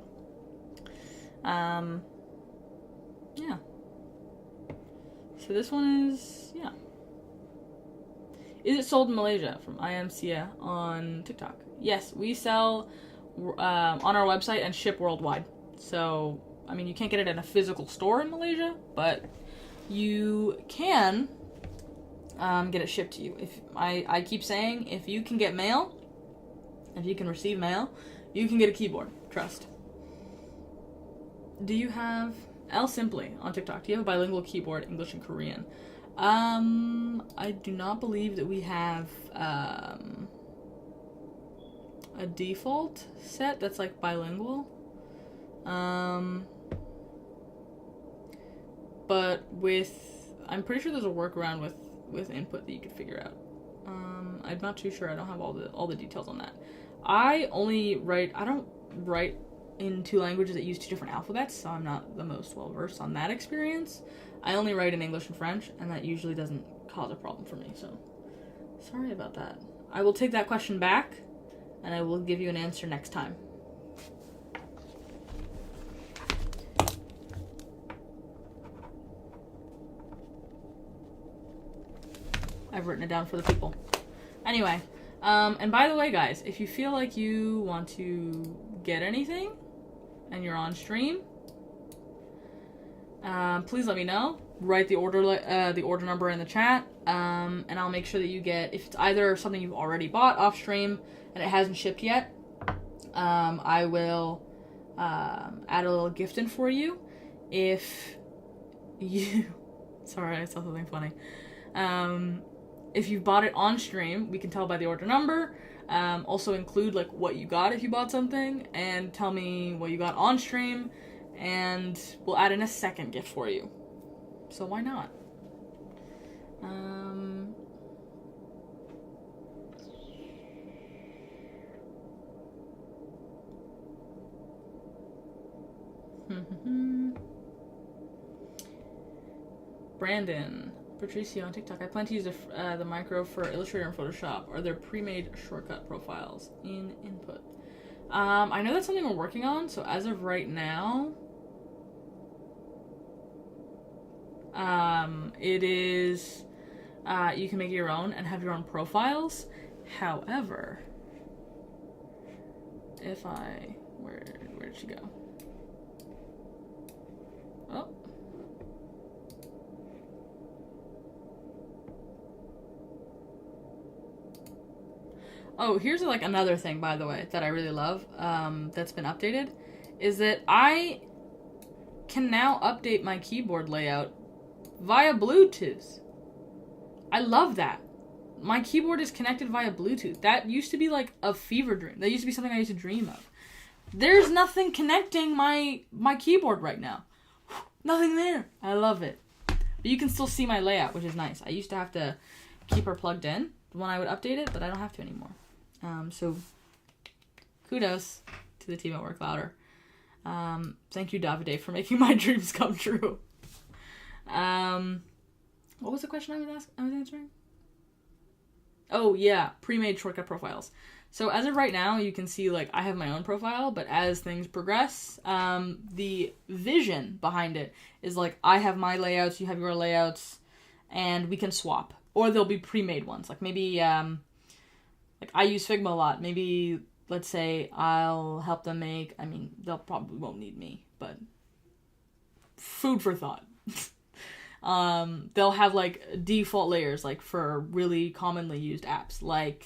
Yeah. So this one is, yeah. Is it sold in Malaysia? From IMCA on TikTok. Yes, we sell on our website and ship worldwide. So, I mean, you can't get it in a physical store in Malaysia, but you can get it shipped to you. If I keep saying, if you can get mail, if you can receive mail, you can get a keyboard. Trust. Do you have L Simply on TikTok? Do you have a bilingual keyboard, English and Korean? I do not believe that we have a default set that's like bilingual. But I'm pretty sure there's a workaround with input that you could figure out. I'm not too sure. I don't have all the details on that. I don't write in 2 languages that use 2 different alphabets, so I'm not the most well versed on that experience. I only write in English and French, and that usually doesn't cause a problem for me, so sorry about that. I will take that question back, and I will give you an answer next time. I've written it down for the people. Anyway, and by the way, guys, if you feel like you want to get anything and you're on stream, please let me know. Write the order number in the chat, and I'll make sure that you get, if it's either something you've already bought off stream and it hasn't shipped yet, I will add a little gift in for you. If you, sorry, I saw something funny. If you bought it on stream, we can tell by the order number. Also include like what you got if you bought something, and tell me what you got on stream, and we'll add in a second gift for you. So why not? Brandon. Patricio on TikTok. I plan to use the micro for Illustrator and Photoshop. Are there pre-made shortcut profiles in input? I know that's something we're working on, so as of right now, it is, you can make your own and have your own profiles. However, if I, where did she go? Oh. Oh, here's like another thing, by the way, that I really love, that's been updated, is that I can now update my keyboard layout via Bluetooth. I love that. My keyboard is connected via Bluetooth. That used to be like a fever dream. That used to be something I used to dream of. There's nothing connecting my keyboard right now. Nothing there. I love it. But you can still see my layout, which is nice. I used to have to keep her plugged in when I would update it, but I don't have to anymore. So kudos to the team at Work Louder. Thank you, Davide, for making my dreams come true. What was the question I was answering? Oh yeah, pre-made shortcut profiles. So as of right now, you can see like I have my own profile, but as things progress, the vision behind it is like I have my layouts, you have your layouts, and we can swap. Or there'll be pre-made ones. Like maybe, like I use Figma a lot. Maybe, let's say I'll help them make, I mean, they'll probably won't need me, but food for thought. They'll have like default layers, like for really commonly used apps, like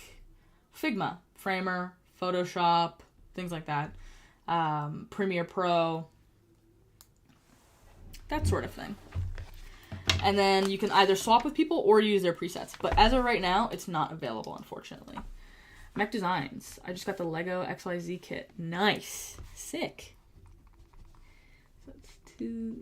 Figma, Framer, Photoshop, things like that. Premiere Pro, that sort of thing. And then you can either swap with people or use their presets. But as of right now, it's not available, unfortunately. Mech Designs. I just got the Lego XYZ kit. Nice. Sick. So that's 2.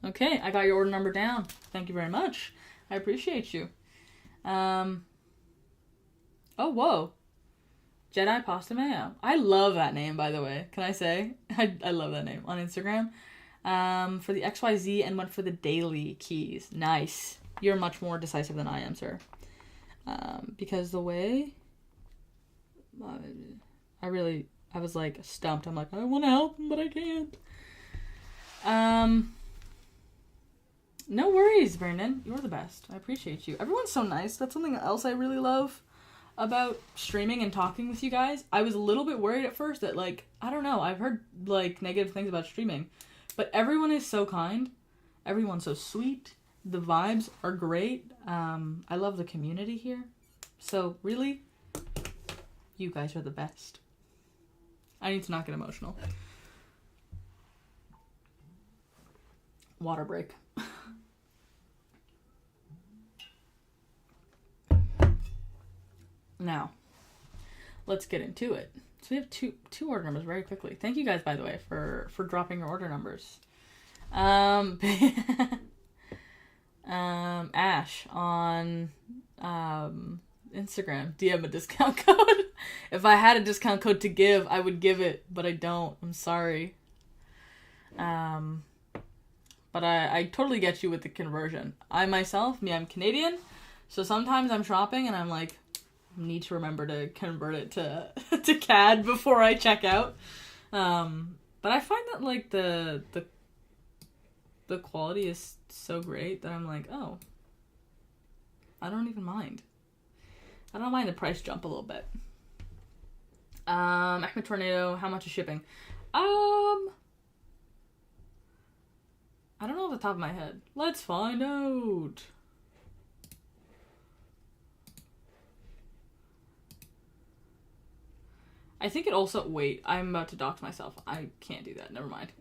Okay, I got your order number down. Thank you very much. I appreciate you. Oh, whoa. Jedi Pasta Mayo. I love that name, by the way. Can I say? I love that name on Instagram. For the XYZ and went for the daily keys. Nice. You're much more decisive than I am, sir. Because the way... I was like stumped. I'm like, I want to help him, but I can't. No worries, Brandon. You're the best. I appreciate you. Everyone's so nice. That's something else I really love about streaming and talking with you guys. I was a little bit worried at first that, like, I don't know, I've heard, like, negative things about streaming, but everyone is so kind. Everyone's so sweet. The vibes are great. I love the community here. So, really, you guys are the best. I need to not get emotional. Water break. Now, let's get into it. So we have two order numbers very quickly. Thank you guys, by the way, for dropping your order numbers. Ash on Instagram, DM a discount code. If I had a discount code to give, I would give it, but I don't. I'm sorry. But I totally get you with the conversion. I'm Canadian, so sometimes I'm shopping and I'm like, need to remember to convert it to to CAD before I check out. But I find that like the quality is so great that I'm like, oh, I don't even mind. I don't mind the price jump a little bit. Acme Tornado, how much is shipping? I don't know off the top of my head. Let's find out. I think it also... Wait, I'm about to dox myself. I can't do that. Never mind.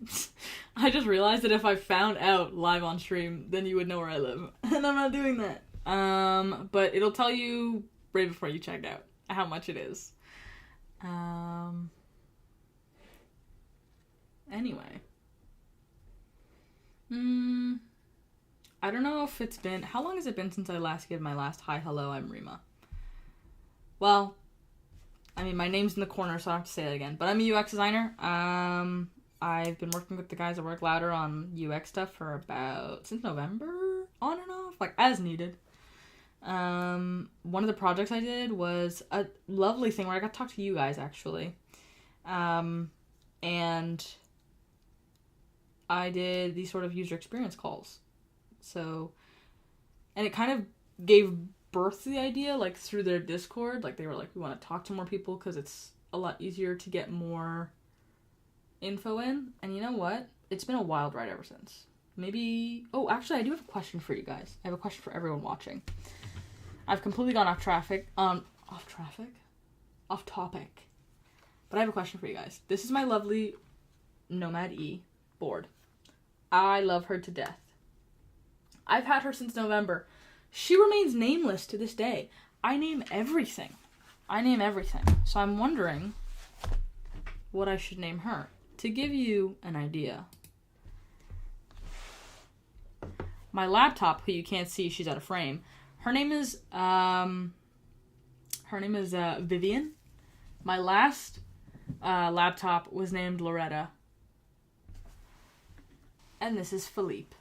I just realized that if I found out live on stream, then you would know where I live. And I'm not doing that. But it'll tell you right before you check out how much it is. Anyway. I don't know if it's been... How long has it been since I last gave my last hi, hello, I'm Reema? Well, I mean, my name's in the corner, so I don't have to say that again. But I'm a UX designer. I've been working with the guys at Work Louder on UX stuff for since November, on and off, like as needed. One of the projects I did was a lovely thing where I got to talk to you guys, actually. And I did these sort of user experience calls. So, and it kind of gave birth to the idea, like, through their Discord. Like, they were like, we want to talk to more people because it's a lot easier to get more info in. And you know what? It's been a wild ride ever since. Maybe... Oh, actually, I do have a question for you guys. I have a question for everyone watching. I've completely gone off topic. But I have a question for you guys. This is my lovely Nomad E board. I love her to death. I've had her since November. She remains nameless to this day. I name everything. So I'm wondering what I should name her. To give you an idea, my laptop, who you can't see, she's out of frame. Her name is Vivian. My last laptop was named Loretta. And this is Philippe.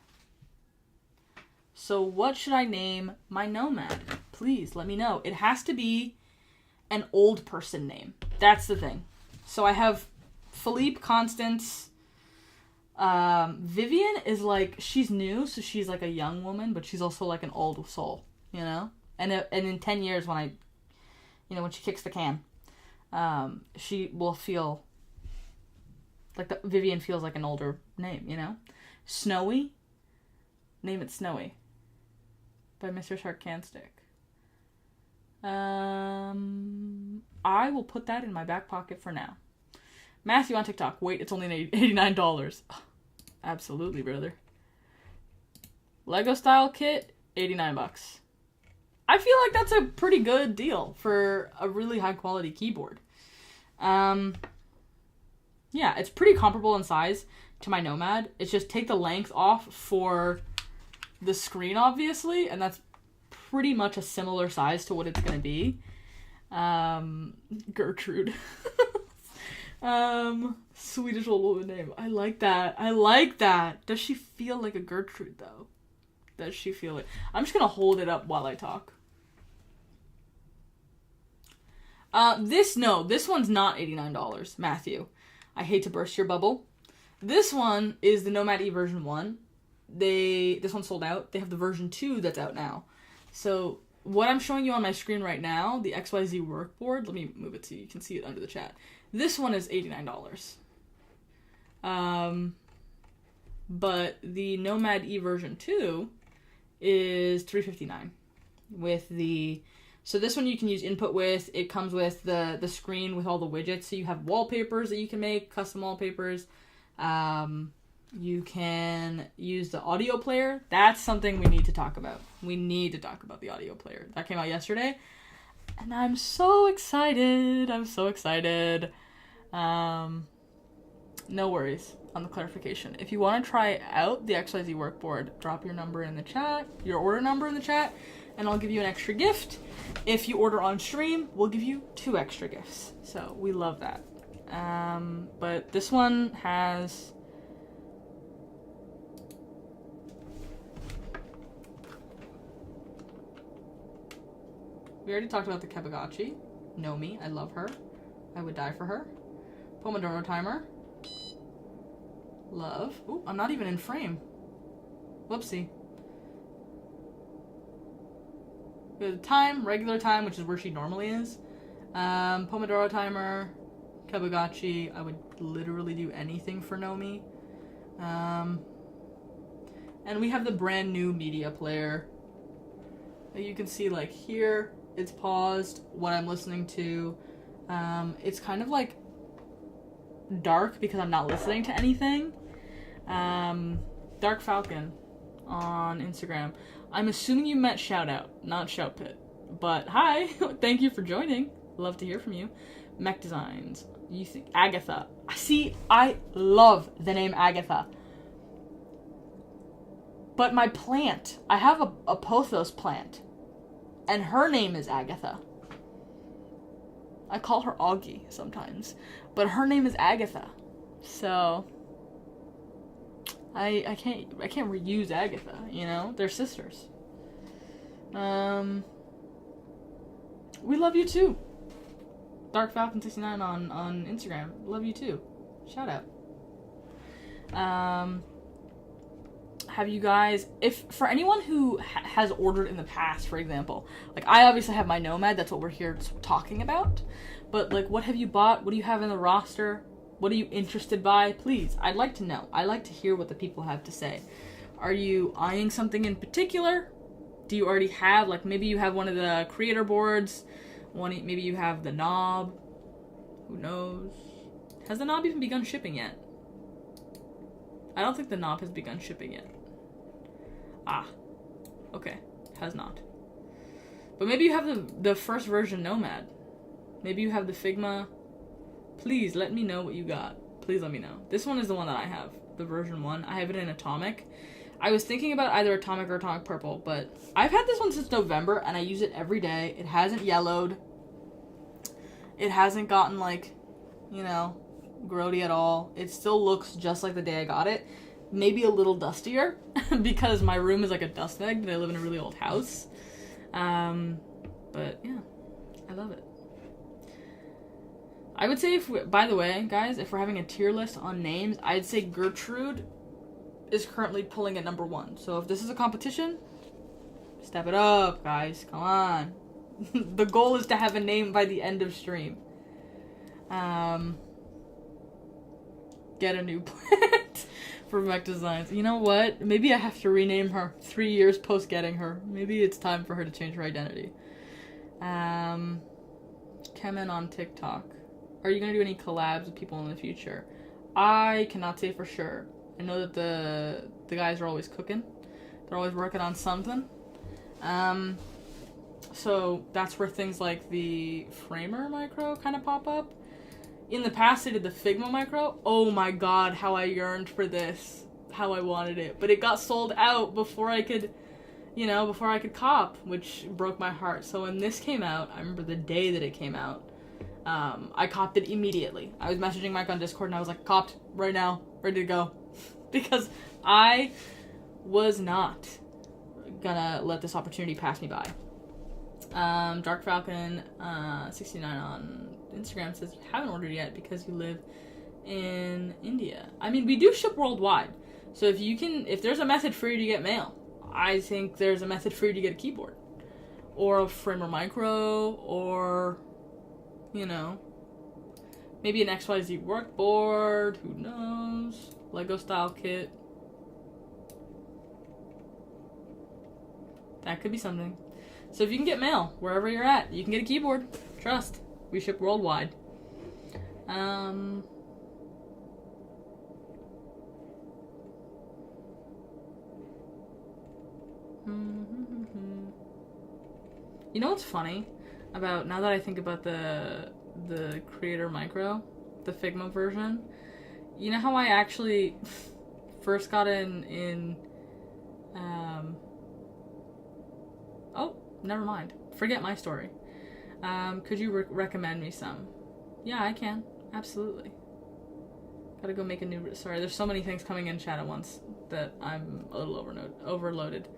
So what should I name my Nomad? Please let me know. It has to be an old person name. That's the thing. So I have Philippe, Constance. Vivian is like, she's new, so she's like a young woman, but she's also like an old soul, you know? And in 10 years when when she kicks the can, she will feel like Vivian feels like an older name, you know? Snowy. Name it Snowy. By Mr. Sarcastic. I will put that in my back pocket for now. Matthew on TikTok. Wait, it's only $89. Absolutely, brother. Lego style kit, $89. I feel like that's a pretty good deal for a really high quality keyboard. Yeah, it's pretty comparable in size to my Nomad. It's just take the length off for the screen, obviously, and that's pretty much a similar size to what it's going to be. Gertrude. Swedish old woman name. I like that. Does she feel like a Gertrude, though? Does she feel it? I'm just going to hold it up while I talk. This one's not $89, Matthew. I hate to burst your bubble. This one is the Nomad E version 1. This one sold out. They have the version 2 that's out now. So what I'm showing you on my screen right now, the XYZ workboard, let me move it so you can see it under the chat. This one is $89. But the Nomad E version 2 is $359 with the... So this one you can use input with. It comes with the screen with all the widgets. So you have wallpapers that you can make, custom wallpapers. You can use the audio player. That's something we need to talk about. We need to talk about the audio player. That came out yesterday. And I'm so excited. No worries on the clarification. If you want to try out the XYZ workboard, drop your number in the chat, your order number in the chat, and I'll give you an extra gift. If you order on stream, we'll give you 2 extra gifts. So we love that. But this one has... We already talked about the Kebagachi. Nomi, I love her. I would die for her. Pomodoro timer. Love. Ooh, I'm not even in frame. Whoopsie. We have the time, regular time, which is where she normally is. Pomodoro timer. Kebagachi. I would literally do anything for Nomi. And we have the brand new media player. You can see, like, here, it's paused, what I'm listening to. It's kind of, like, dark because I'm not listening to anything. Dark Falcon on Instagram. I'm assuming you meant shout out, not shout pit. But hi, thank you for joining. Love to hear from you. Mech Designs. You think Agatha. See, I love the name Agatha. But my plant, I have a pothos plant, and her name is Agatha. I call her Augie sometimes, but her name is Agatha. So I can't reuse Agatha, you know? They're sisters. We love you too. Dark Falcon 69 on Instagram. Love you too. Shout out. Have you guys, if for anyone who has ordered in the past, for example, like I obviously have my Nomad, that's what we're here talking about, but like what have you bought? What do you have in the roster? What are you interested by? Please, I'd like to know. I like to hear what the people have to say. Are you eyeing something in particular? Do you already have, like maybe you have one of the creator boards, maybe you have the knob, who knows? Has the knob even begun shipping yet? I don't think the knob has begun shipping yet. Ah, okay, has not. But maybe you have the first version Nomad. Maybe you have the Figma. Please let me know what you got. Please let me know. This one is the one that I have, the version 1. I have it in Atomic. I was thinking about either Atomic or Atomic Purple, but I've had this one since November, and I use it every day. It hasn't yellowed. It hasn't gotten, like, you know, grody at all. It still looks just like the day I got it. Maybe a little dustier, because my room is like a dust bag, and I live in a really old house. But, yeah, I love it. I would say, by the way, guys, if we're having a tier list on names, I'd say Gertrude is currently pulling at number 1. So if this is a competition, step it up, guys. Come on. The goal is to have a name by the end of stream. Get a new plant for Mech Designs. You know what? Maybe I have to rename her 3 years post getting her. Maybe it's time for her to change her identity. Kemen on TikTok. Are you going to do any collabs with people in the future? I cannot say for sure. I know that the guys are always cooking. They're always working on something. So that's where things like the Framer micro kind of pop up. In the past, they did the Figma micro. Oh my god, how I yearned for this. How I wanted it. But it got sold out before I could, before I could cop, which broke my heart. So when this came out, I remember the day that it came out, I copped it immediately. I was messaging Mike on Discord and I was like, copped right now, ready to go. Because I was not gonna let this opportunity pass me by. Dark Falcon 69 on Instagram says you haven't ordered yet because you live in India. I mean, we do ship worldwide. So if there's a method for you to get mail, I think there's a method for you to get a keyboard. Or a Framer Micro, or, maybe an XYZ workboard, who knows? Lego style kit. That could be something. So if you can get mail, wherever you're at, you can get a keyboard. Trust. We ship worldwide. You know what's funny about, now that I think about the Creator Micro, the Figma version, you know how I actually first got in Never mind. Forget my story. Could you recommend me some? Yeah, I can. Absolutely. Gotta go make a new... Sorry, there's so many things coming in chat at once that I'm a little overloaded.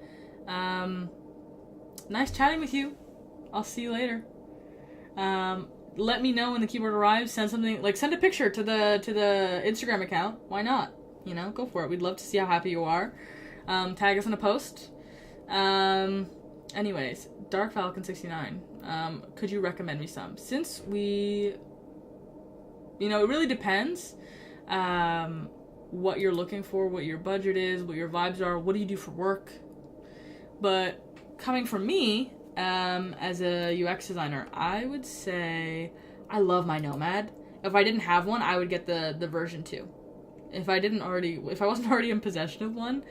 Nice chatting with you. I'll see you later. Let me know when the keyboard arrives. Send something... Like, send a picture to the Instagram account. Why not? You know, go for it. We'd love to see how happy you are. Tag us in a post. Anyways, Dark Falcon 69. Could you recommend me some? Since we... You know, it really depends what you're looking for, what your budget is, what your vibes are, what do you do for work. But coming from me, as a UX designer, I would say I love my Nomad. If I didn't have one, I would get the version 2. If I wasn't already in possession of one,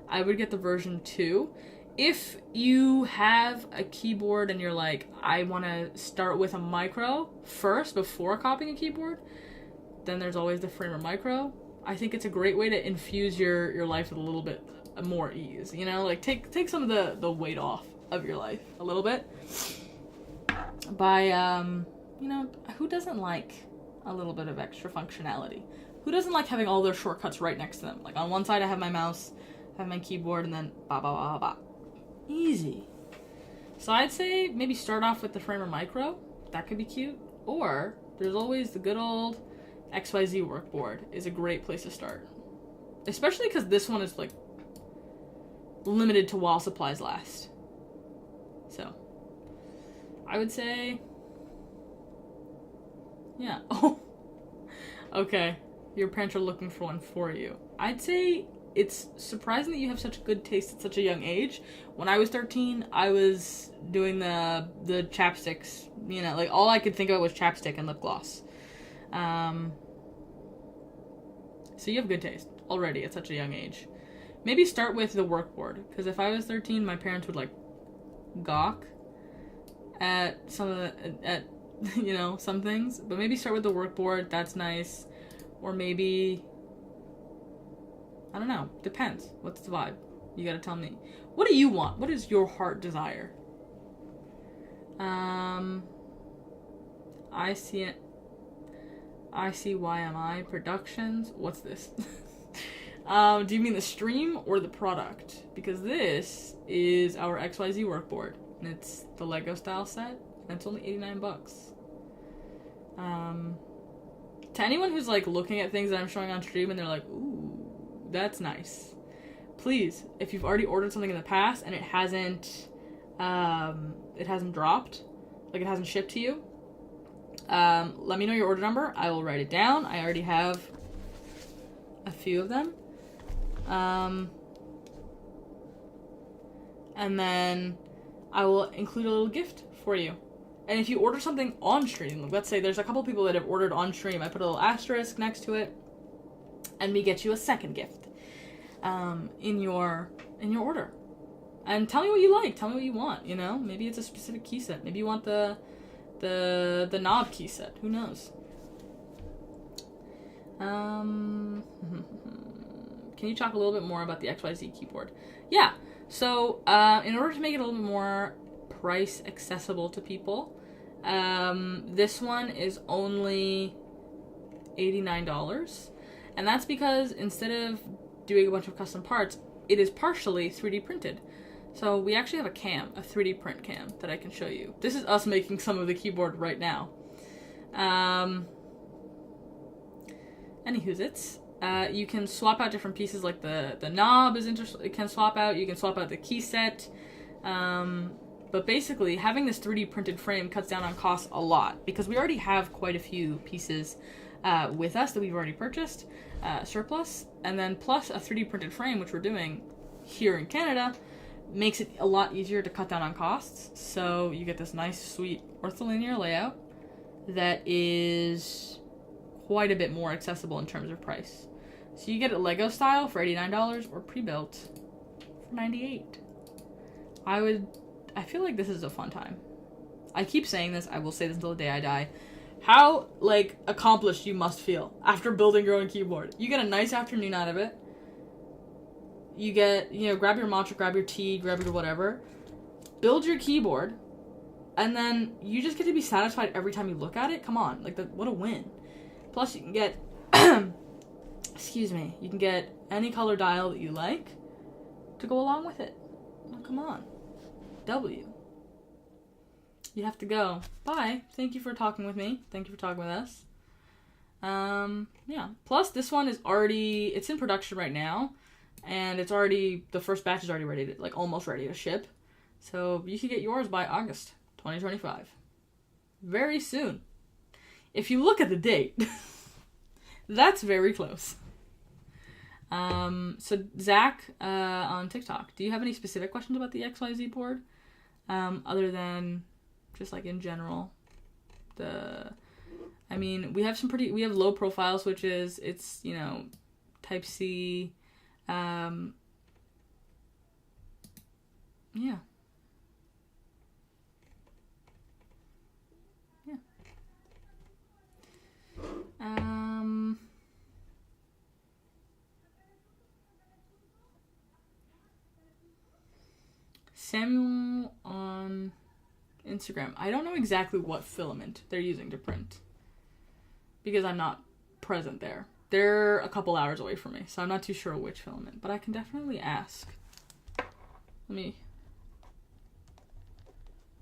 I would get the version 2. If you have a keyboard and you're like, I want to start with a micro first before copying a keyboard, then there's always the Framer Micro. I think it's a great way to infuse your life with a little bit more ease, you know? Like, take some of the weight off of your life a little bit by, you know, who doesn't like a little bit of extra functionality? Who doesn't like having all their shortcuts right next to them? Like, on one side I have my mouse, I have my keyboard, and then ba ba ba ba. Easy. So I'd say maybe start off with the Framer Micro. That could be cute. Or there's always the good old XYZ workboard is a great place to start. Especially because this one is, like, limited to while supplies last. So I would say, yeah. Oh, okay. Your parents are looking for one for you. I'd say it's surprising that you have such good taste at such a young age. When I was 13, I was doing the chapsticks. You know, like, all I could think about was chapstick and lip gloss. So you have good taste already at such a young age. Maybe start with the workboard, because if I was 13, my parents would, like, gawk at you know, some things. But maybe start with the workboard. That's nice. Or maybe, I don't know. Depends. What's the vibe? You gotta tell me. What do you want? What is your heart desire? I see it. ICYMI Productions. What's this? Do you mean the stream or the product? Because this is our XYZ workboard. And it's the Lego style set. And it's only $89. To anyone who's, like, looking at things that I'm showing on stream and they're like, ooh, that's nice. Please, if you've already ordered something in the past and it hasn't dropped, like, it hasn't shipped to you, let me know your order number. I will write it down. I already have a few of them. And then I will include a little gift for you. And if you order something on stream, let's say there's a couple people that have ordered on stream, I put a little asterisk next to it, and we get you a second gift in your order. And tell me what you like. Tell me what you want. You know, maybe it's a specific key set. Maybe you want the knob key set. Who knows? Can you talk a little bit more about the XYZ keyboard? Yeah. So in order to make it a little bit more price accessible to people, this one is only $89, and that's because instead of doing a bunch of custom parts, it is partially 3D printed. So we actually have a 3D print cam that I can show you. This is us making some of the keyboard right now. Anywho's you can swap out different pieces, like the knob it can swap out. You can swap out the key set. But basically, having this 3D printed frame cuts down on costs a lot, because we already have quite a few pieces with us that we've already purchased, surplus, and then plus a 3D printed frame, which we're doing here in Canada, makes it a lot easier to cut down on costs. So you get this nice, sweet ortholinear layout that is quite a bit more accessible in terms of price. So you get it Lego style for $89 or pre-built for $98. I feel like this is a fun time. I keep saying this. I will say this until the day I die. How, like, accomplished you must feel after building your own keyboard. You get a nice afternoon out of it. You get, you know, grab your matcha, grab your tea, grab your whatever. build your keyboard, and then you just get to be satisfied every time you look at it. Come on, like, what a win. Plus, you can get, excuse me, you can get any color dial that you like to go along with it. Oh, come on. W. You have to go. Bye. Thank you for talking with me. Thank you for talking with us. Yeah. Plus, this one is already, it's in production right now, and it's already, the first batch is already ready to, like, almost ready to ship. So you can get yours by August 2025. Very soon. If you look at the date, that's very close. So Zach, on TikTok, do you have any specific questions about the XYZ board? Other than just like in general, I mean, we have low profile switches. It's, you know, type C, yeah. Yeah. Samuel on Instagram. I don't know exactly what filament they're using to print because I'm not present there. They're a couple hours away from me, so I'm not too sure which filament, but I can definitely ask.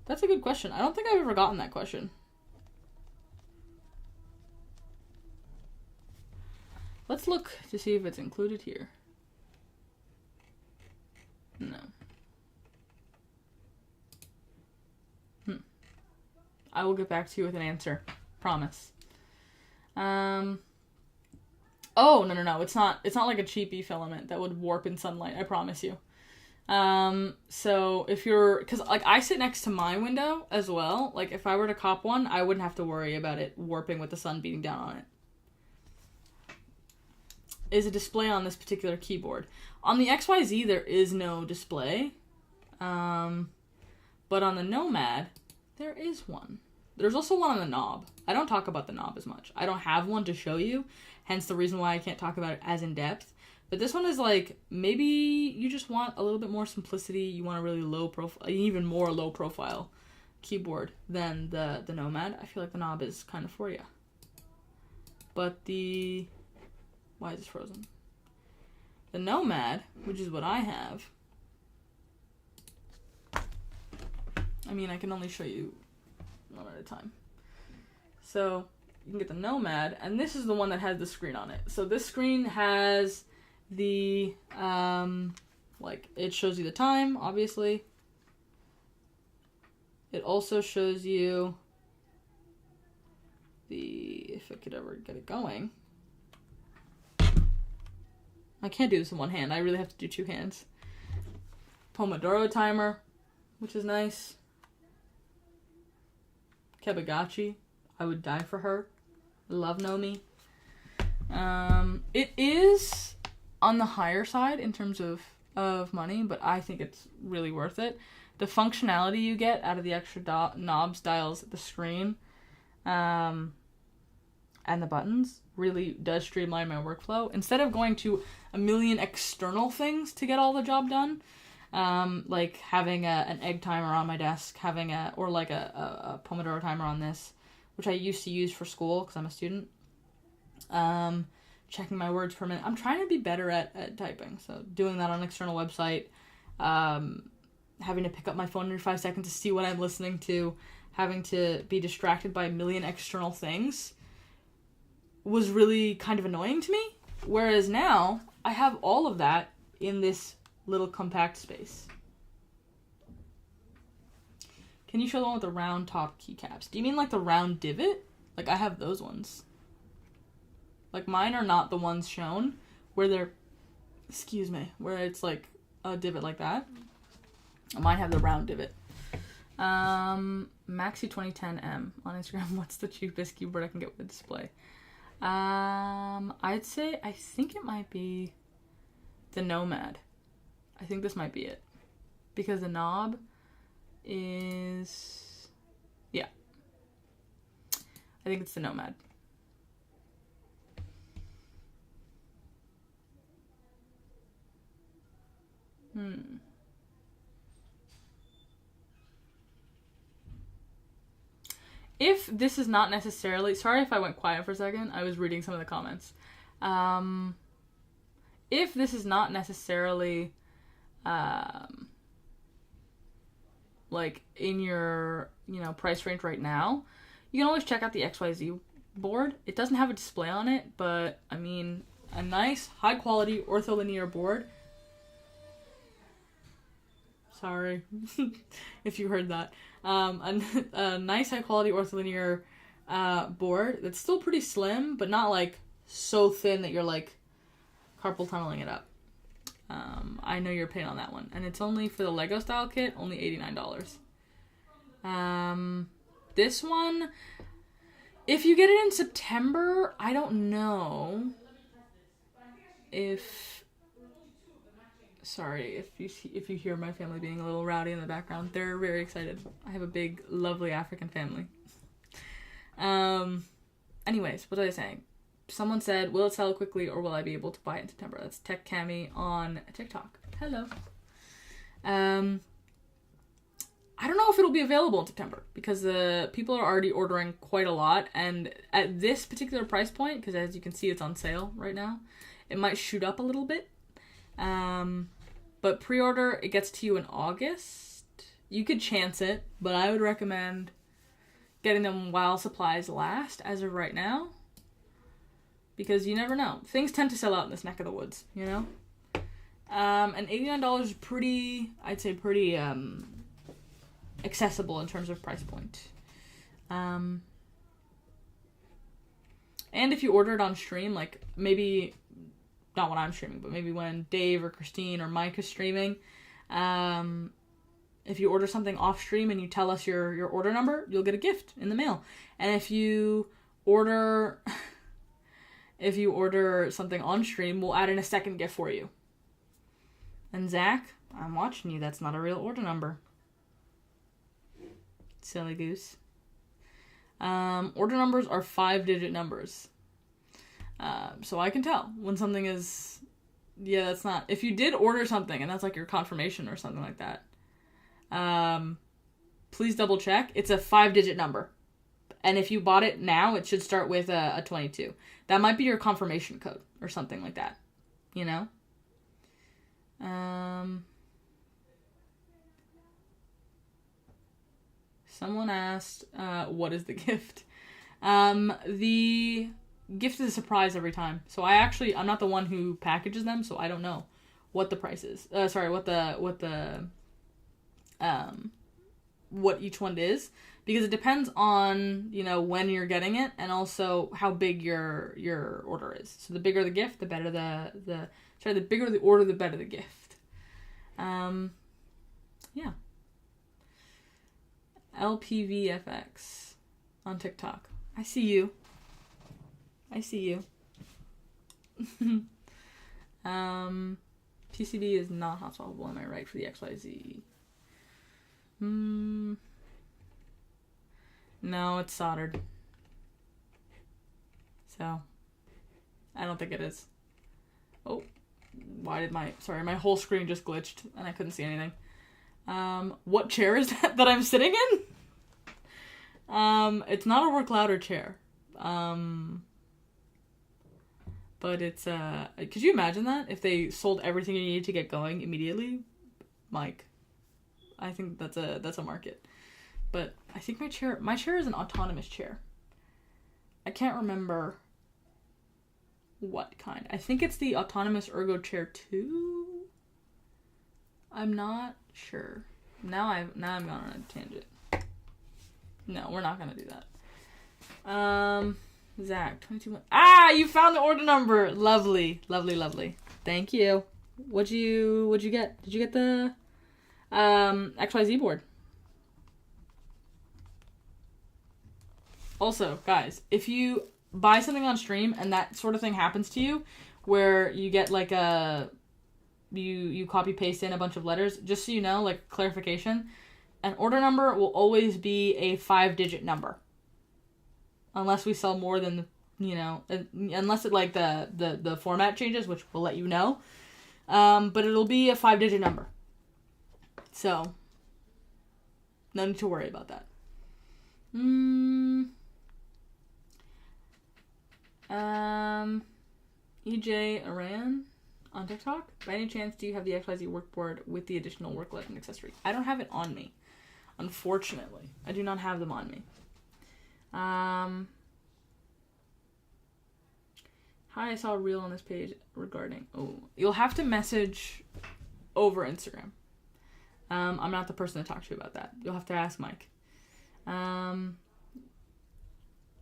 That's a good question. I don't think I've ever gotten that question. Let's look to see if it's included here. No. I will get back to you with an answer. Promise. Oh, no. It's not like a cheapy filament that would warp in sunlight. I promise you. So if because like I sit next to my window as well. Like if I were to cop one, I wouldn't have to worry about it warping with the sun beating down on it. Is a display on this particular keyboard. On the XYZ, there is no display. But on the Nomad, there is one. There's also one on the knob. I don't talk about the knob as much. I don't have one to show you, hence the reason why I can't talk about it as in depth. But this one is like, maybe you just want a little bit more simplicity. You want a really low profile, even more low profile keyboard than the Nomad. I feel like the knob is kind of for you. But why is this frozen? The Nomad, which is what I have. I mean, I can only show you one at a time. So you can get the Nomad, and this is the one that has the screen on it. So this screen has the, like, it shows you the time, obviously. It also shows you if I could ever get it going. I can't do this in one hand. I really have to do two hands. Pomodoro timer, which is nice. Kebagachi. I would die for her. I love Nomi. It is on the higher side in terms of money, but I think it's really worth it. The functionality you get out of the extra knobs, dials, the screen, and the buttons really does streamline my workflow. Instead of going to a million external things to get all the job done, like having an egg timer on my desk, or a Pomodoro timer on this, which I used to use for school because I'm a student. Checking my words per minute. I'm trying to be better at typing, so doing that on an external website, having to pick up my phone every 5 seconds to see what I'm listening to, having to be distracted by a million external things was really kind of annoying to me. Whereas now, I have all of that in this little compact space. Can you show the one with the round top keycaps? Do you mean like the round divot? Like I have those ones. Like mine are not the ones shown where where it's like a divot like that. Mine have the round divot. Maxi2010M on Instagram. What's the cheapest keyboard I can get with a display? I'd say, I think it might be the Nomad. I think this might be it. Because the knob is, yeah. I think it's the Nomad. if this is not necessarily... Sorry if I went quiet for a second. I was reading some of the comments. If this is not necessarily... like in your, price range right now, you can always check out the XYZ board. It doesn't have a display on it, but I mean, a nice high quality ortholinear board. Sorry if you heard that. A nice high quality ortholinear board that's still pretty slim, but not like so thin that you're like carpal tunneling it up. I know you're paying on that one. And it's only for the Lego style kit, only $89. This one, if you get it in September, I don't know if... Sorry, if you hear my family being a little rowdy in the background. They're very excited. I have a big, lovely African family. Anyways, what was I saying? Someone said, will it sell quickly or will I be able to buy it in September? That's Tech Cami on TikTok. Hello. I don't know if it'll be available in September because the people are already ordering quite a lot. And at this particular price point, because as you can see, it's on sale right now, it might shoot up a little bit. But pre-order, it gets to you in August. You could chance it, but I would recommend getting them while supplies last as of right now. Because you never know. Things tend to sell out in this neck of the woods, And $89 is pretty, I'd say pretty accessible in terms of price point. And if you order it on stream, like maybe, not when I'm streaming, but maybe when Dave or Christine or Mike is streaming, if you order something off stream and you tell us your order number, you'll get a gift in the mail. And if you order... If you order something on stream, we'll add in a second gift for you. And Zach, I'm watching you. That's not a real order number. Silly goose. Order numbers are 5-digit numbers. So I can tell when something is... Yeah, that's not... If you did order something and that's like your confirmation or something like that, please double check. It's a 5-digit number. And if you bought it now, it should start with a 22. That might be your confirmation code or something like that. Someone asked, what is the gift? The gift is a surprise every time. So I'm not the one who packages them, so I don't know what the price is. What each one is. Because it depends on, when you're getting it and also how big your order is. So the bigger the gift, the better the bigger the order, the better the gift. Yeah. LPVFX on TikTok. I see you. PCB is not hot swappable, am I right, for the XYZ? No, it's soldered. So, I don't think it is. Oh, why did my whole screen just glitched and I couldn't see anything. What chair is that I'm sitting in? It's not a work louder chair. But it's, could you imagine that? If they sold everything you needed to get going immediately? Mike. I think that's a market. But I think my chair is an autonomous chair. I can't remember what kind. I think it's the autonomous ergo chair 2. I'm not sure. Now I'm going on a tangent. No, we're not gonna do that. Zach, 22. You found the order number. Lovely. Thank you. What'd you get? Did you get the XYZ board? Also, guys, if you buy something on stream and that sort of thing happens to you, where you get like you copy paste in a bunch of letters, just so you know, like clarification, an order number will always be a 5-digit number. Unless we sell more than, unless it like the format changes, which we'll let you know. But it'll be a 5-digit number. So, no need to worry about that. EJ Aran on TikTok. By any chance, do you have the XYZ workboard with the additional work lighting accessory? I don't have it on me. Unfortunately. I do not have them on me. Hi, I saw a reel on this page regarding... Oh, you'll have to message over Instagram. I'm not the person to talk to about that. You'll have to ask Mike.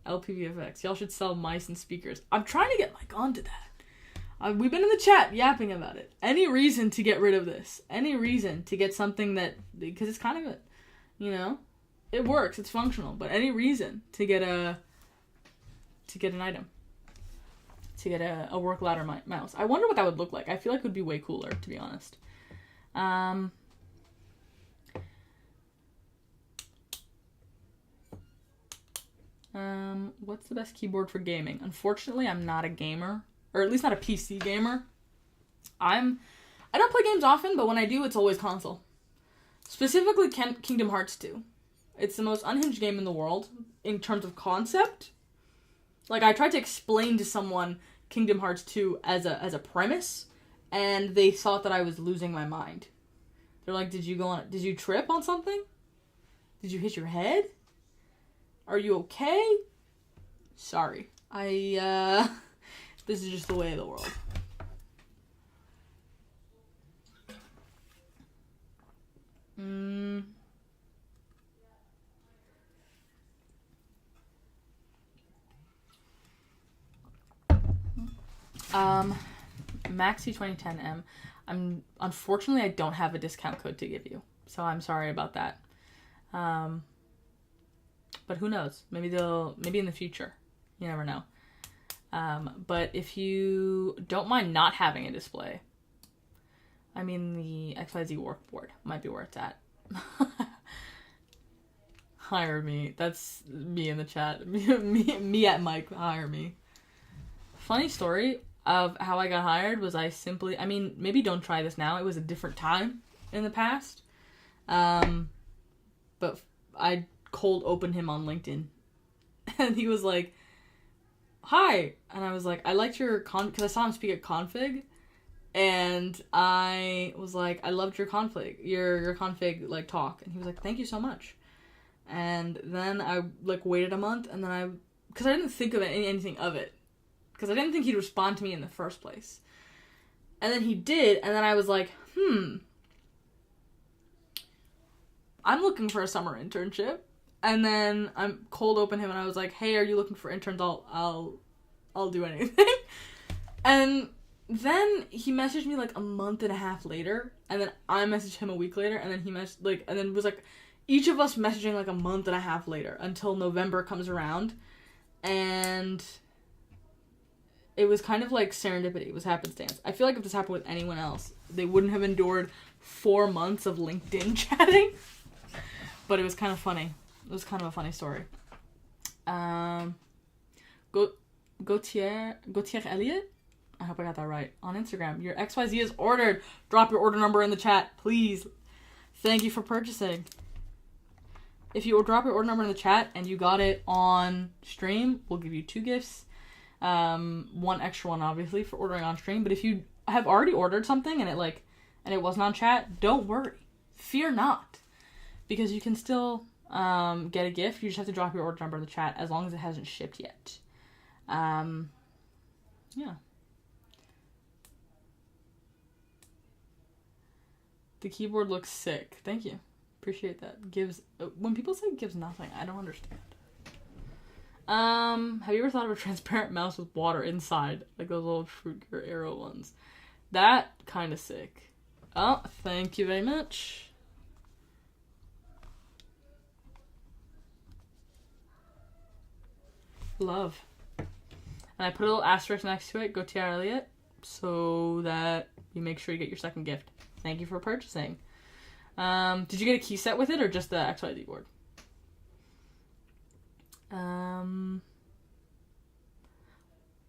LPVFX. Y'all should sell mice and speakers. I'm trying to get Mike onto that. We've been in the chat yapping about it. Any reason to get rid of this? Any reason to get something that... Because it's kind of a... You know? It works. It's functional. But any reason to get a... To get an item. To get a work ladder mouse. I wonder what that would look like. I feel like it would be way cooler, to be honest. What's the best keyboard for gaming? Unfortunately, I'm not a gamer. Or at least not a PC gamer. I don't play games often, but when I do, it's always console. Specifically, Kingdom Hearts 2. It's the most unhinged game in the world in terms of concept. Like, I tried to explain to someone Kingdom Hearts 2 as a premise, and they thought that I was losing my mind. They're like, did you trip on something? Did you hit your head? Are you okay? Sorry. This is just the way of the world. Maxi 2010M. Unfortunately, I don't have a discount code to give you, so I'm sorry about that. But who knows? Maybe in the future. You never know. But if you don't mind not having a display, I mean, the XYZ workboard might be where it's at. Hire me. That's me in the chat. me at Mike. Hire me. Funny story of how I got hired was maybe don't try this now. It was a different time in the past. But I cold opened him on LinkedIn. And he was like, hi. And I was like, I liked your because I saw him speak at config. And I was like, I loved your config, your config, like, talk. And he was like, thank you so much. And then I, like, waited a month, and then because I didn't think of anything of it. Because I didn't think he'd respond to me in the first place. And then he did, and then I was like, I'm looking for a summer internship. And then I cold opened him, and I was like, hey, are you looking for interns? I'll do anything. And then he messaged me like a month and a half later, and then I messaged him a week later, and then he messaged and then it was like each of us messaging like a month and a half later until November comes around, and it was kind of like serendipity. It was happenstance. I feel like if this happened with anyone else, they wouldn't have endured 4 months of LinkedIn chatting. But it was kind of funny. It was kind of a funny story. Gautier Elliott? I hope I got that right. On Instagram. Your XYZ is ordered. Drop your order number in the chat, please. Thank you for purchasing. If you drop your order number in the chat and you got it on stream, we'll give you 2 gifts. 1 extra one, obviously, for ordering on stream. But if you have already ordered something and it wasn't on chat, don't worry. Fear not. Because you can still get a gift. You just have to drop your order number in the chat as long as it hasn't shipped yet. Yeah. The keyboard looks sick. Thank you. Appreciate that. When people say gives nothing, I don't understand. Have you ever thought of a transparent mouse with water inside? Like those little fruit or arrow ones. That kind of sick. Oh, thank you very much. Love. And I put a little asterisk next to it, Gautier Elliott, so that you make sure you get your second gift. Thank you for purchasing. Did you get a key set with it or just the XYZ board?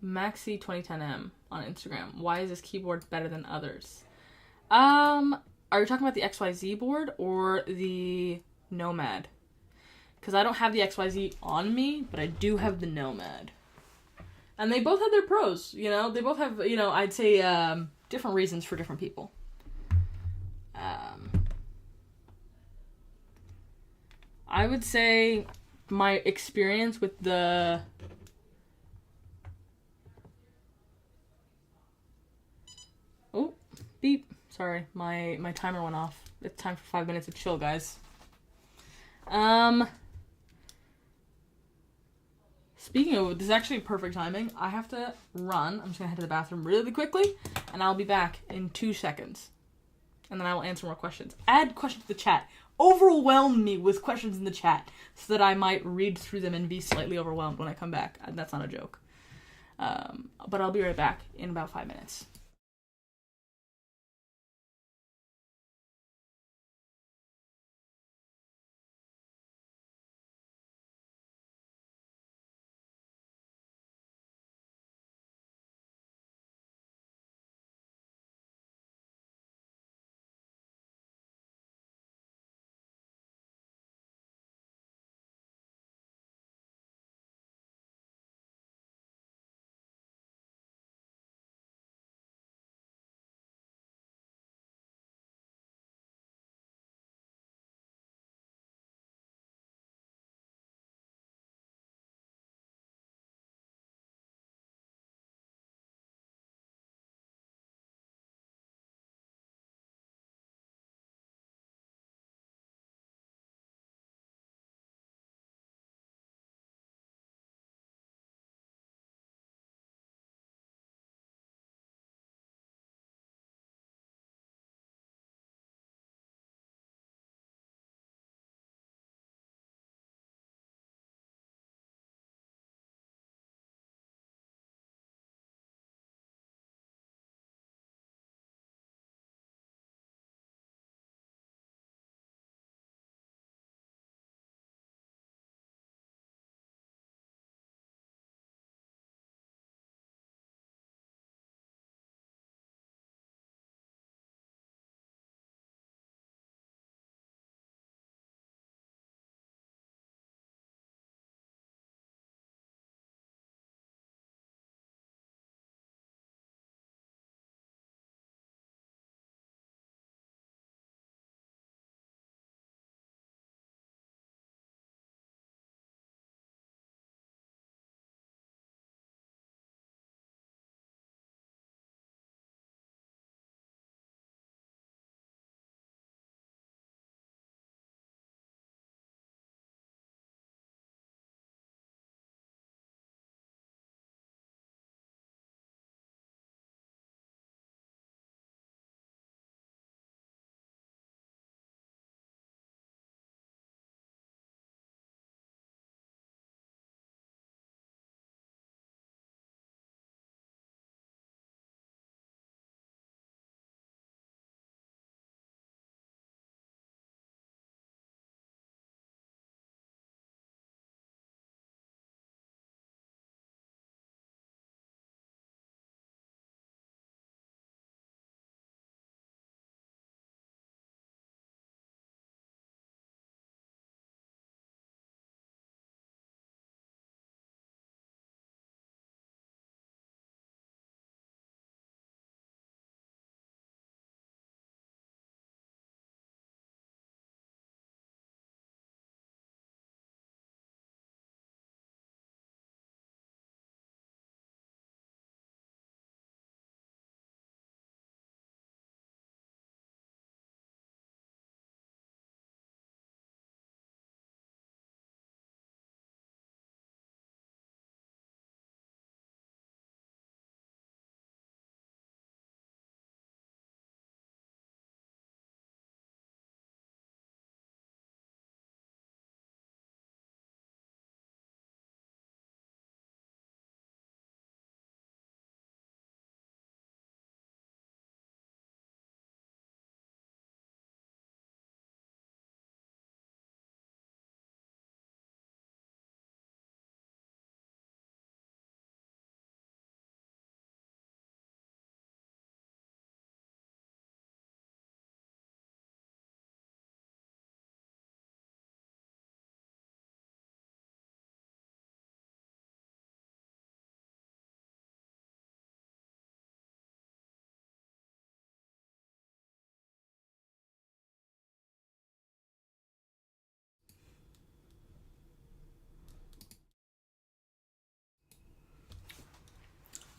Maxi 2010M on Instagram. Why is this keyboard better than others? Are you talking about the XYZ board or the Nomad? Because I don't have the XYZ on me, but I do have the Nomad. And they both have their pros, you know? They both have, you know, I'd say different reasons for different people. I would say my experience with the... Oh, beep. Sorry, my timer went off. It's time for 5 minutes of chill, guys. Speaking of, this is actually perfect timing. I have to run. I'm just gonna head to the bathroom really quickly, and I'll be back in 2 seconds. And then I will answer more questions. Add questions to the chat. Overwhelm me with questions in the chat so that I might read through them and be slightly overwhelmed when I come back. That's not a joke. But I'll be right back in about 5 minutes.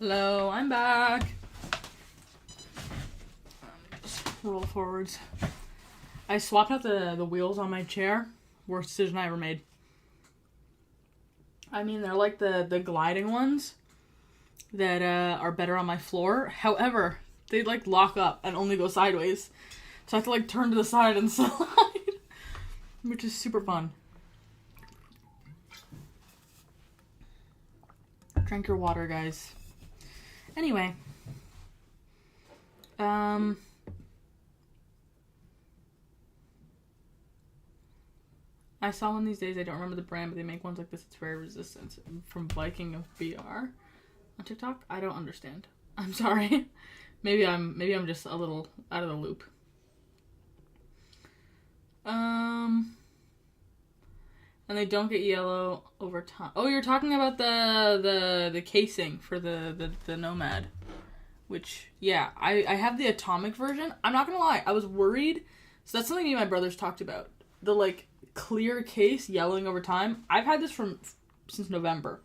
Hello, I'm back. Just roll forwards. I swapped out the wheels on my chair. Worst decision I ever made. I mean, they're like the gliding ones that are better on my floor. However, they like lock up and only go sideways. So I have to like turn to the side and slide. Which is super fun. Drink your water, guys. Anyway. I saw one these days, I don't remember the brand, but they make ones like this. It's very resistant. From Viking of BR on TikTok. I don't understand. I'm sorry. Maybe I'm just a little out of the loop. And they don't get yellow over time. Oh, you're talking about the casing for the Nomad. Which, yeah, I have the atomic version. I'm not gonna lie, I was worried. So that's something me and my brothers talked about. The, like, clear case yellowing over time. I've had this since November.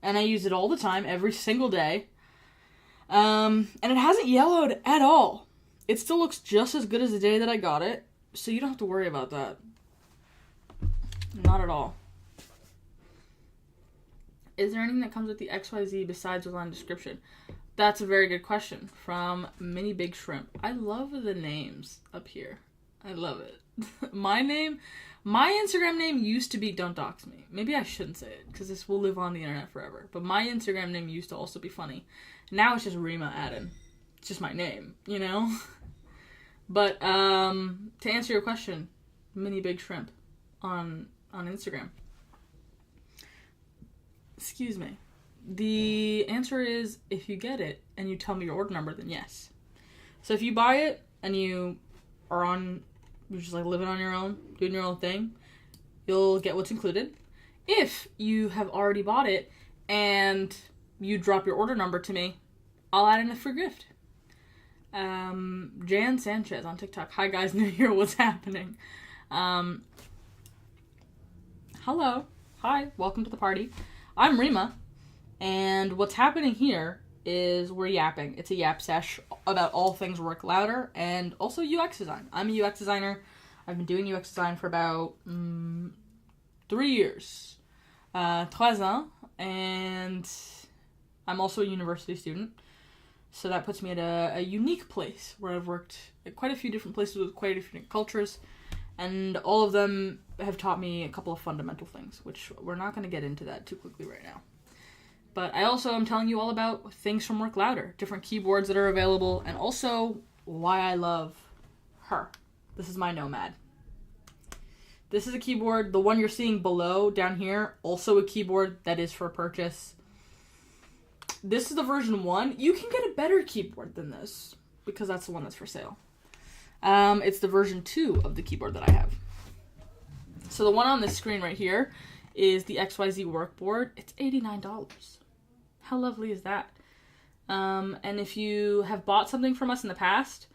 And I use it all the time, every single day. And it hasn't yellowed at all. It still looks just as good as the day that I got it. So you don't have to worry about that. Not at all. Is there anything that comes with the XYZ besides the line description? That's a very good question from Mini Big Shrimp. I love the names up here. I love it. My Instagram name used to be Don't Dox Me. Maybe I shouldn't say it because this will live on the internet forever. But my Instagram name used to also be funny. Now it's just Reema Adden. It's just my name, you know? But to answer your question, Mini Big Shrimp on Instagram. Excuse me. The answer is if you get it and you tell me your order number, then yes. So if you buy it and you're just like living on your own, doing your own thing, you'll get what's included. If you have already bought it and you drop your order number to me, I'll add in a free gift. Jan Sanchez on TikTok. Hi guys, New Year, what's happening? Hello. Hi, welcome to the party. I'm Reema, and what's happening here is we're yapping. It's a yap sesh about all things work louder and also UX design. I'm a UX designer. I've been doing UX design for about 3 years. 3 ans. And I'm also a university student. So that puts me at a unique place where I've worked at quite a few different places with quite a few different cultures. And all of them have taught me a couple of fundamental things, which we're not going to get into that too quickly right now. But I also am telling you all about things from Work Louder, different keyboards that are available, and also why I love her. This is my Nomad. This is a keyboard, the one you're seeing below down here, also a keyboard that is for purchase. This is the version 1. You can get a better keyboard than this, because that's the one that's for sale. It's the version 2 of the keyboard that I have. So the one on this screen right here is the XYZ workboard. It's $89. How lovely is that? And if you have bought something from us in the past,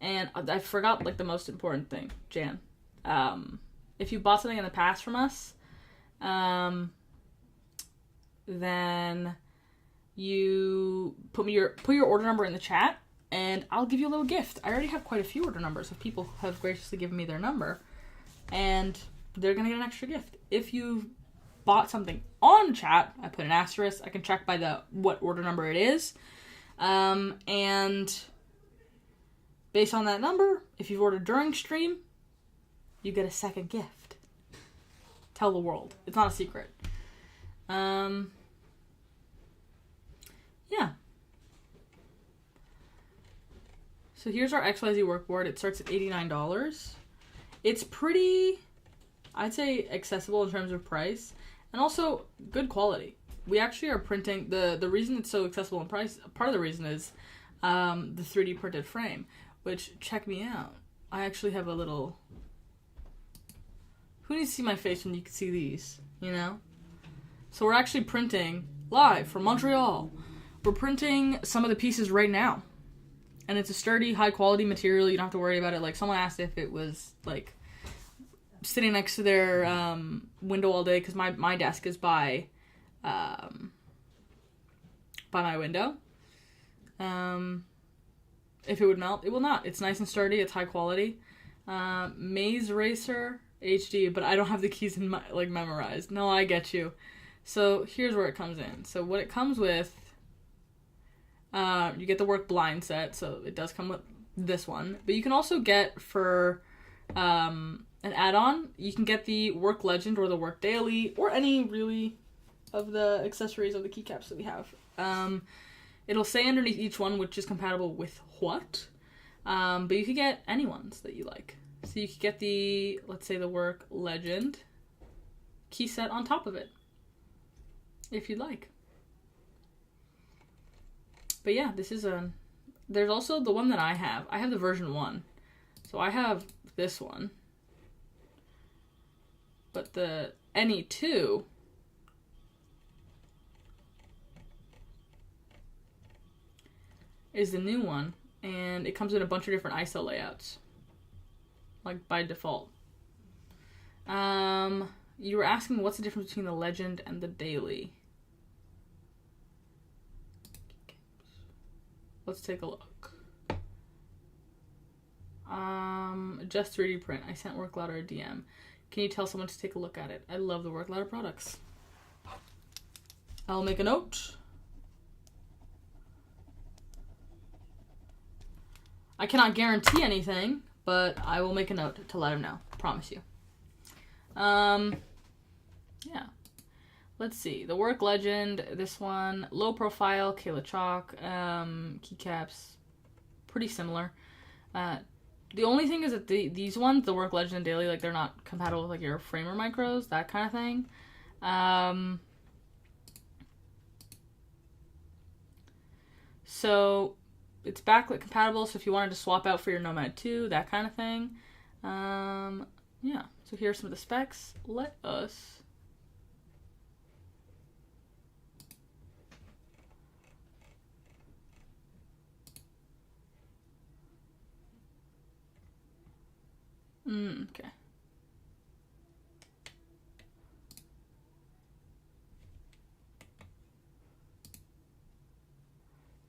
and I forgot like the most important thing, Jan. If you bought something in the past from us, then you put your order number in the chat, and I'll give you a little gift. I already have quite a few order numbers of people who have graciously given me their number, and they're gonna get an extra gift. If you bought something on chat, I put an asterisk. I can check by what order number it is, and based on that number, if you've ordered during stream, you get a second gift. Tell the world. It's not a secret. Yeah. So here's our XYZ workboard. It starts at $89. It's pretty, I'd say, accessible in terms of price, and also good quality. We actually are printing, the reason it's so accessible in price, part of the reason is the 3D printed frame, which, check me out. I actually have a little, who needs to see my face when you can see these, you know? So we're actually printing live from Montreal. We're printing some of the pieces right now. And it's a sturdy, high-quality material. You don't have to worry about it. Like, someone asked if it was, like, sitting next to their window all day, because my desk is by by my window. If it would melt, it will not. It's nice and sturdy. It's high quality. Maze Racer HD, but I don't have the keys in my, like, memorized. No, I get you. So here's where it comes in. So what it comes with, you get the work blind set, so it does come with this one. But you can also get for an add-on, you can get the work legend or the work daily or any really of the accessories of the keycaps that we have. It'll say underneath each one which is compatible with what, but you could get any ones that you like. So you could get the, let's say, the work legend key set on top of it, if you'd like. But yeah, this is there's also the one that I have. I have the version 1. So I have this one. But the NE2 is the new one, and it comes in a bunch of different ISO layouts, like by default. You were asking what's the difference between the legend and the daily. Let's take a look. Just 3D print. I sent Work Louder a DM. Can you tell someone to take a look at it? I love the Work Louder products. I'll make a note. I cannot guarantee anything, but I will make a note to let him know. Promise you. Yeah. Let's see. The Work Legend, this one, low profile, Kayla Chalk, keycaps, pretty similar. The only thing is that these ones, the Work Legend and Daily, like, they're not compatible with, like, your framer micros, that kind of thing. So it's backlit compatible, so if you wanted to swap out for your Nomad 2, that kind of thing. Yeah, so here are some of the specs. Let us... okay.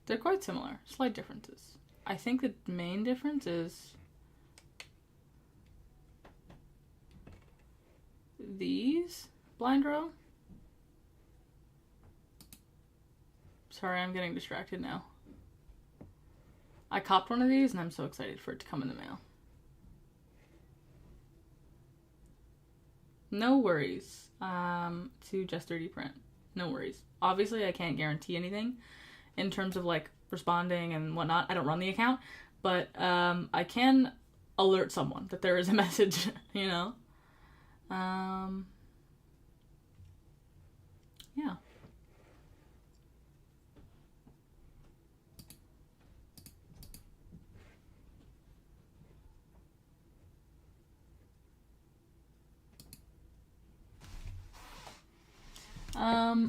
They're quite similar. Slight differences. I think the main difference is these blind row. Sorry, I'm getting distracted now. I copped one of these and I'm so excited for it to come in the mail. No worries, to just 3D print. No worries. Obviously, I can't guarantee anything in terms of, like, responding and whatnot. I don't run the account, but I can alert someone that there is a message, you know? Yeah.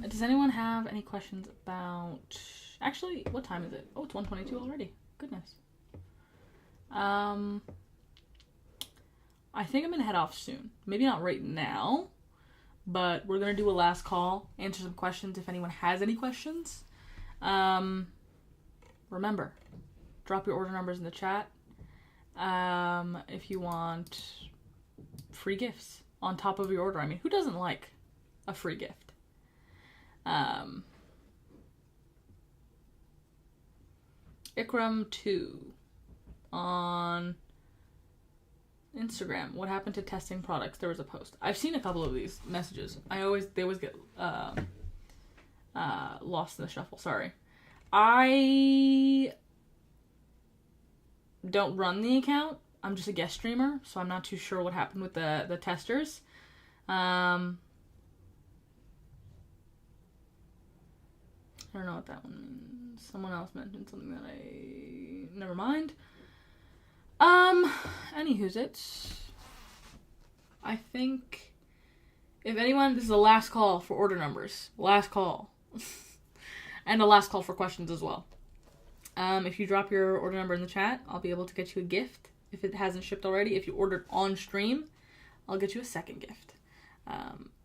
Does anyone have any questions about... Actually, what time is it? Oh, it's 1:22 already. Goodness. I think I'm gonna head off soon. Maybe not right now, but we're gonna do a last call, answer some questions if anyone has any questions. Remember, drop your order numbers in the chat. If you want free gifts on top of your order. I mean, who doesn't like a free gift? Ikram2 on Instagram. What happened to testing products? There was a post. I've seen a couple of these messages. They always get lost in the shuffle. Sorry. I don't run the account. I'm just a guest streamer, so I'm not too sure what happened with the testers. I don't know what that one means. Someone else mentioned something that never mind. Anywho's it's... I think... If anyone... This is the last call for order numbers. Last call. And a last call for questions as well. If you drop your order number in the chat, I'll be able to get you a gift. If it hasn't shipped already. If you ordered on stream, I'll get you a second gift.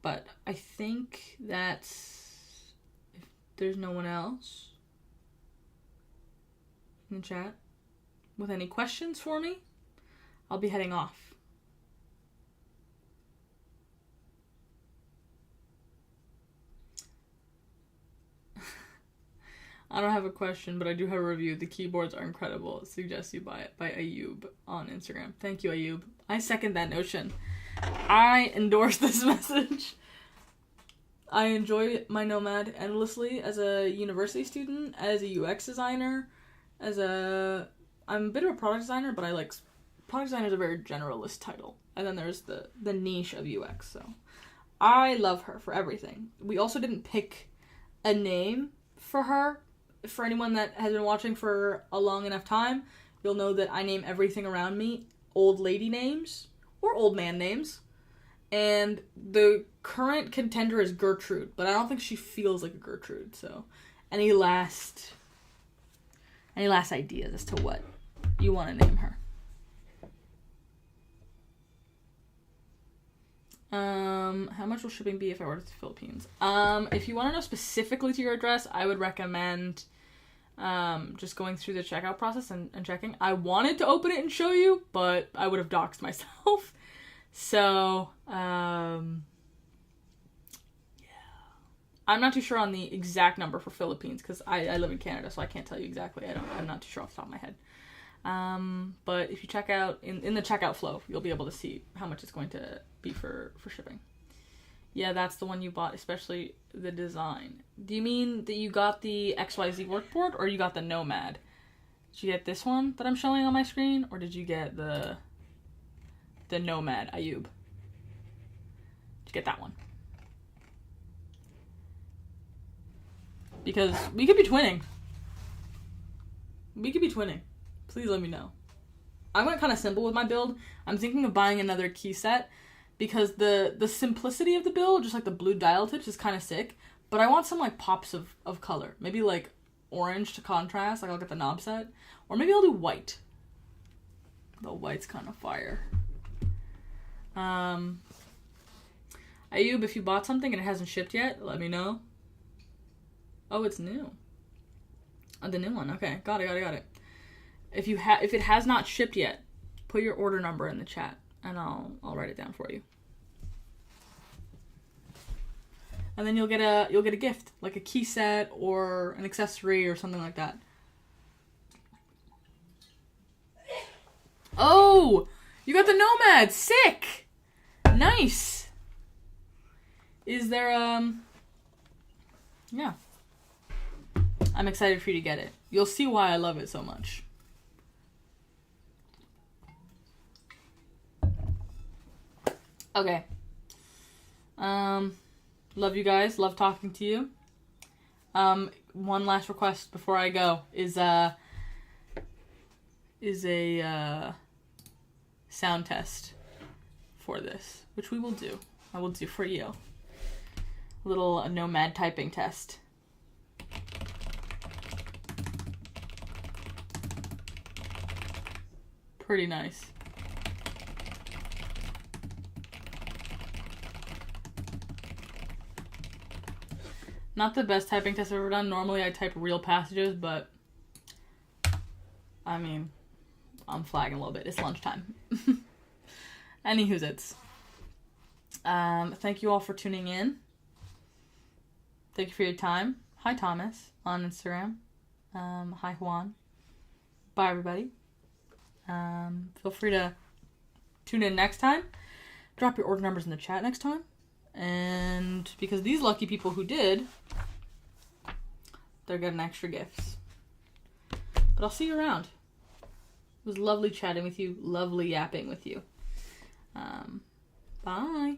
But I think that's... If there's no one else, in the chat with any questions for me. I'll be heading off. I don't have a question, but I do have a review. The keyboards are incredible. Suggest you buy it by Ayub on Instagram. Thank you, Ayub. I second that notion. I endorse this message. I enjoy my Nomad endlessly as a university student, as a UX designer, I'm a bit of a product designer, but product designer is a very generalist title. And then there's the niche of UX, so I love her for everything. We also didn't pick a name for her. For anyone that has been watching for a long enough time, you'll know that I name everything around me old lady names or old man names. And the current contender is Gertrude, but I don't think she feels like a Gertrude. So, any last ideas as to what you want to name her? How much will shipping be if I order to the Philippines? If you want to know specifically to your address, I would recommend just going through the checkout process and checking. I wanted to open it and show you, but I would have doxed myself. So, yeah. I'm not too sure on the exact number for Philippines because I live in Canada, so I can't tell you exactly. I'm not too sure off the top of my head. But if you check out in the checkout flow, you'll be able to see how much it's going to be for shipping. Yeah, that's the one you bought, especially the design. Do you mean that you got the XYZ workboard or you got the Nomad? Did you get this one that I'm showing on my screen, or did you get the Nomad, Ayub? Did you get that one? Because we could be twinning. Please let me know. I went kind of simple with my build. I'm thinking of buying another key set because the simplicity of the build, just like the blue dial tips, is kind of sick. But I want some like pops of color. Maybe like orange to contrast, like I'll get the knob set. Or maybe I'll do white. The white's kind of fire. Ayub, if you bought something and it hasn't shipped yet, let me know. Oh, it's new. Oh, the new one. Okay, got it. If it has not shipped yet, put your order number in the chat and I'll write it down for you. And then you'll get a gift, like a key set or an accessory or something like that. Oh, you got the Nomad. Sick. Nice. Is there yeah. I'm excited for you to get it. You'll see why I love it so much. Okay. Love you guys. Love talking to you. One last request before I go is a sound test for this, which we will do. I will do for you. A little Nomad typing test. Pretty nice. Not the best typing test I've ever done. Normally I type real passages, but I mean, I'm flagging a little bit. It's lunchtime. Anywho's it's. Thank you all for tuning in. Thank you for your time. Hi Thomas on Instagram. Hi Juan. Bye everybody. Feel free to tune in next time. Drop your order numbers in the chat next time. And because these lucky people who did, they're getting extra gifts. But I'll see you around. It was lovely chatting with you. Lovely yapping with you. Bye.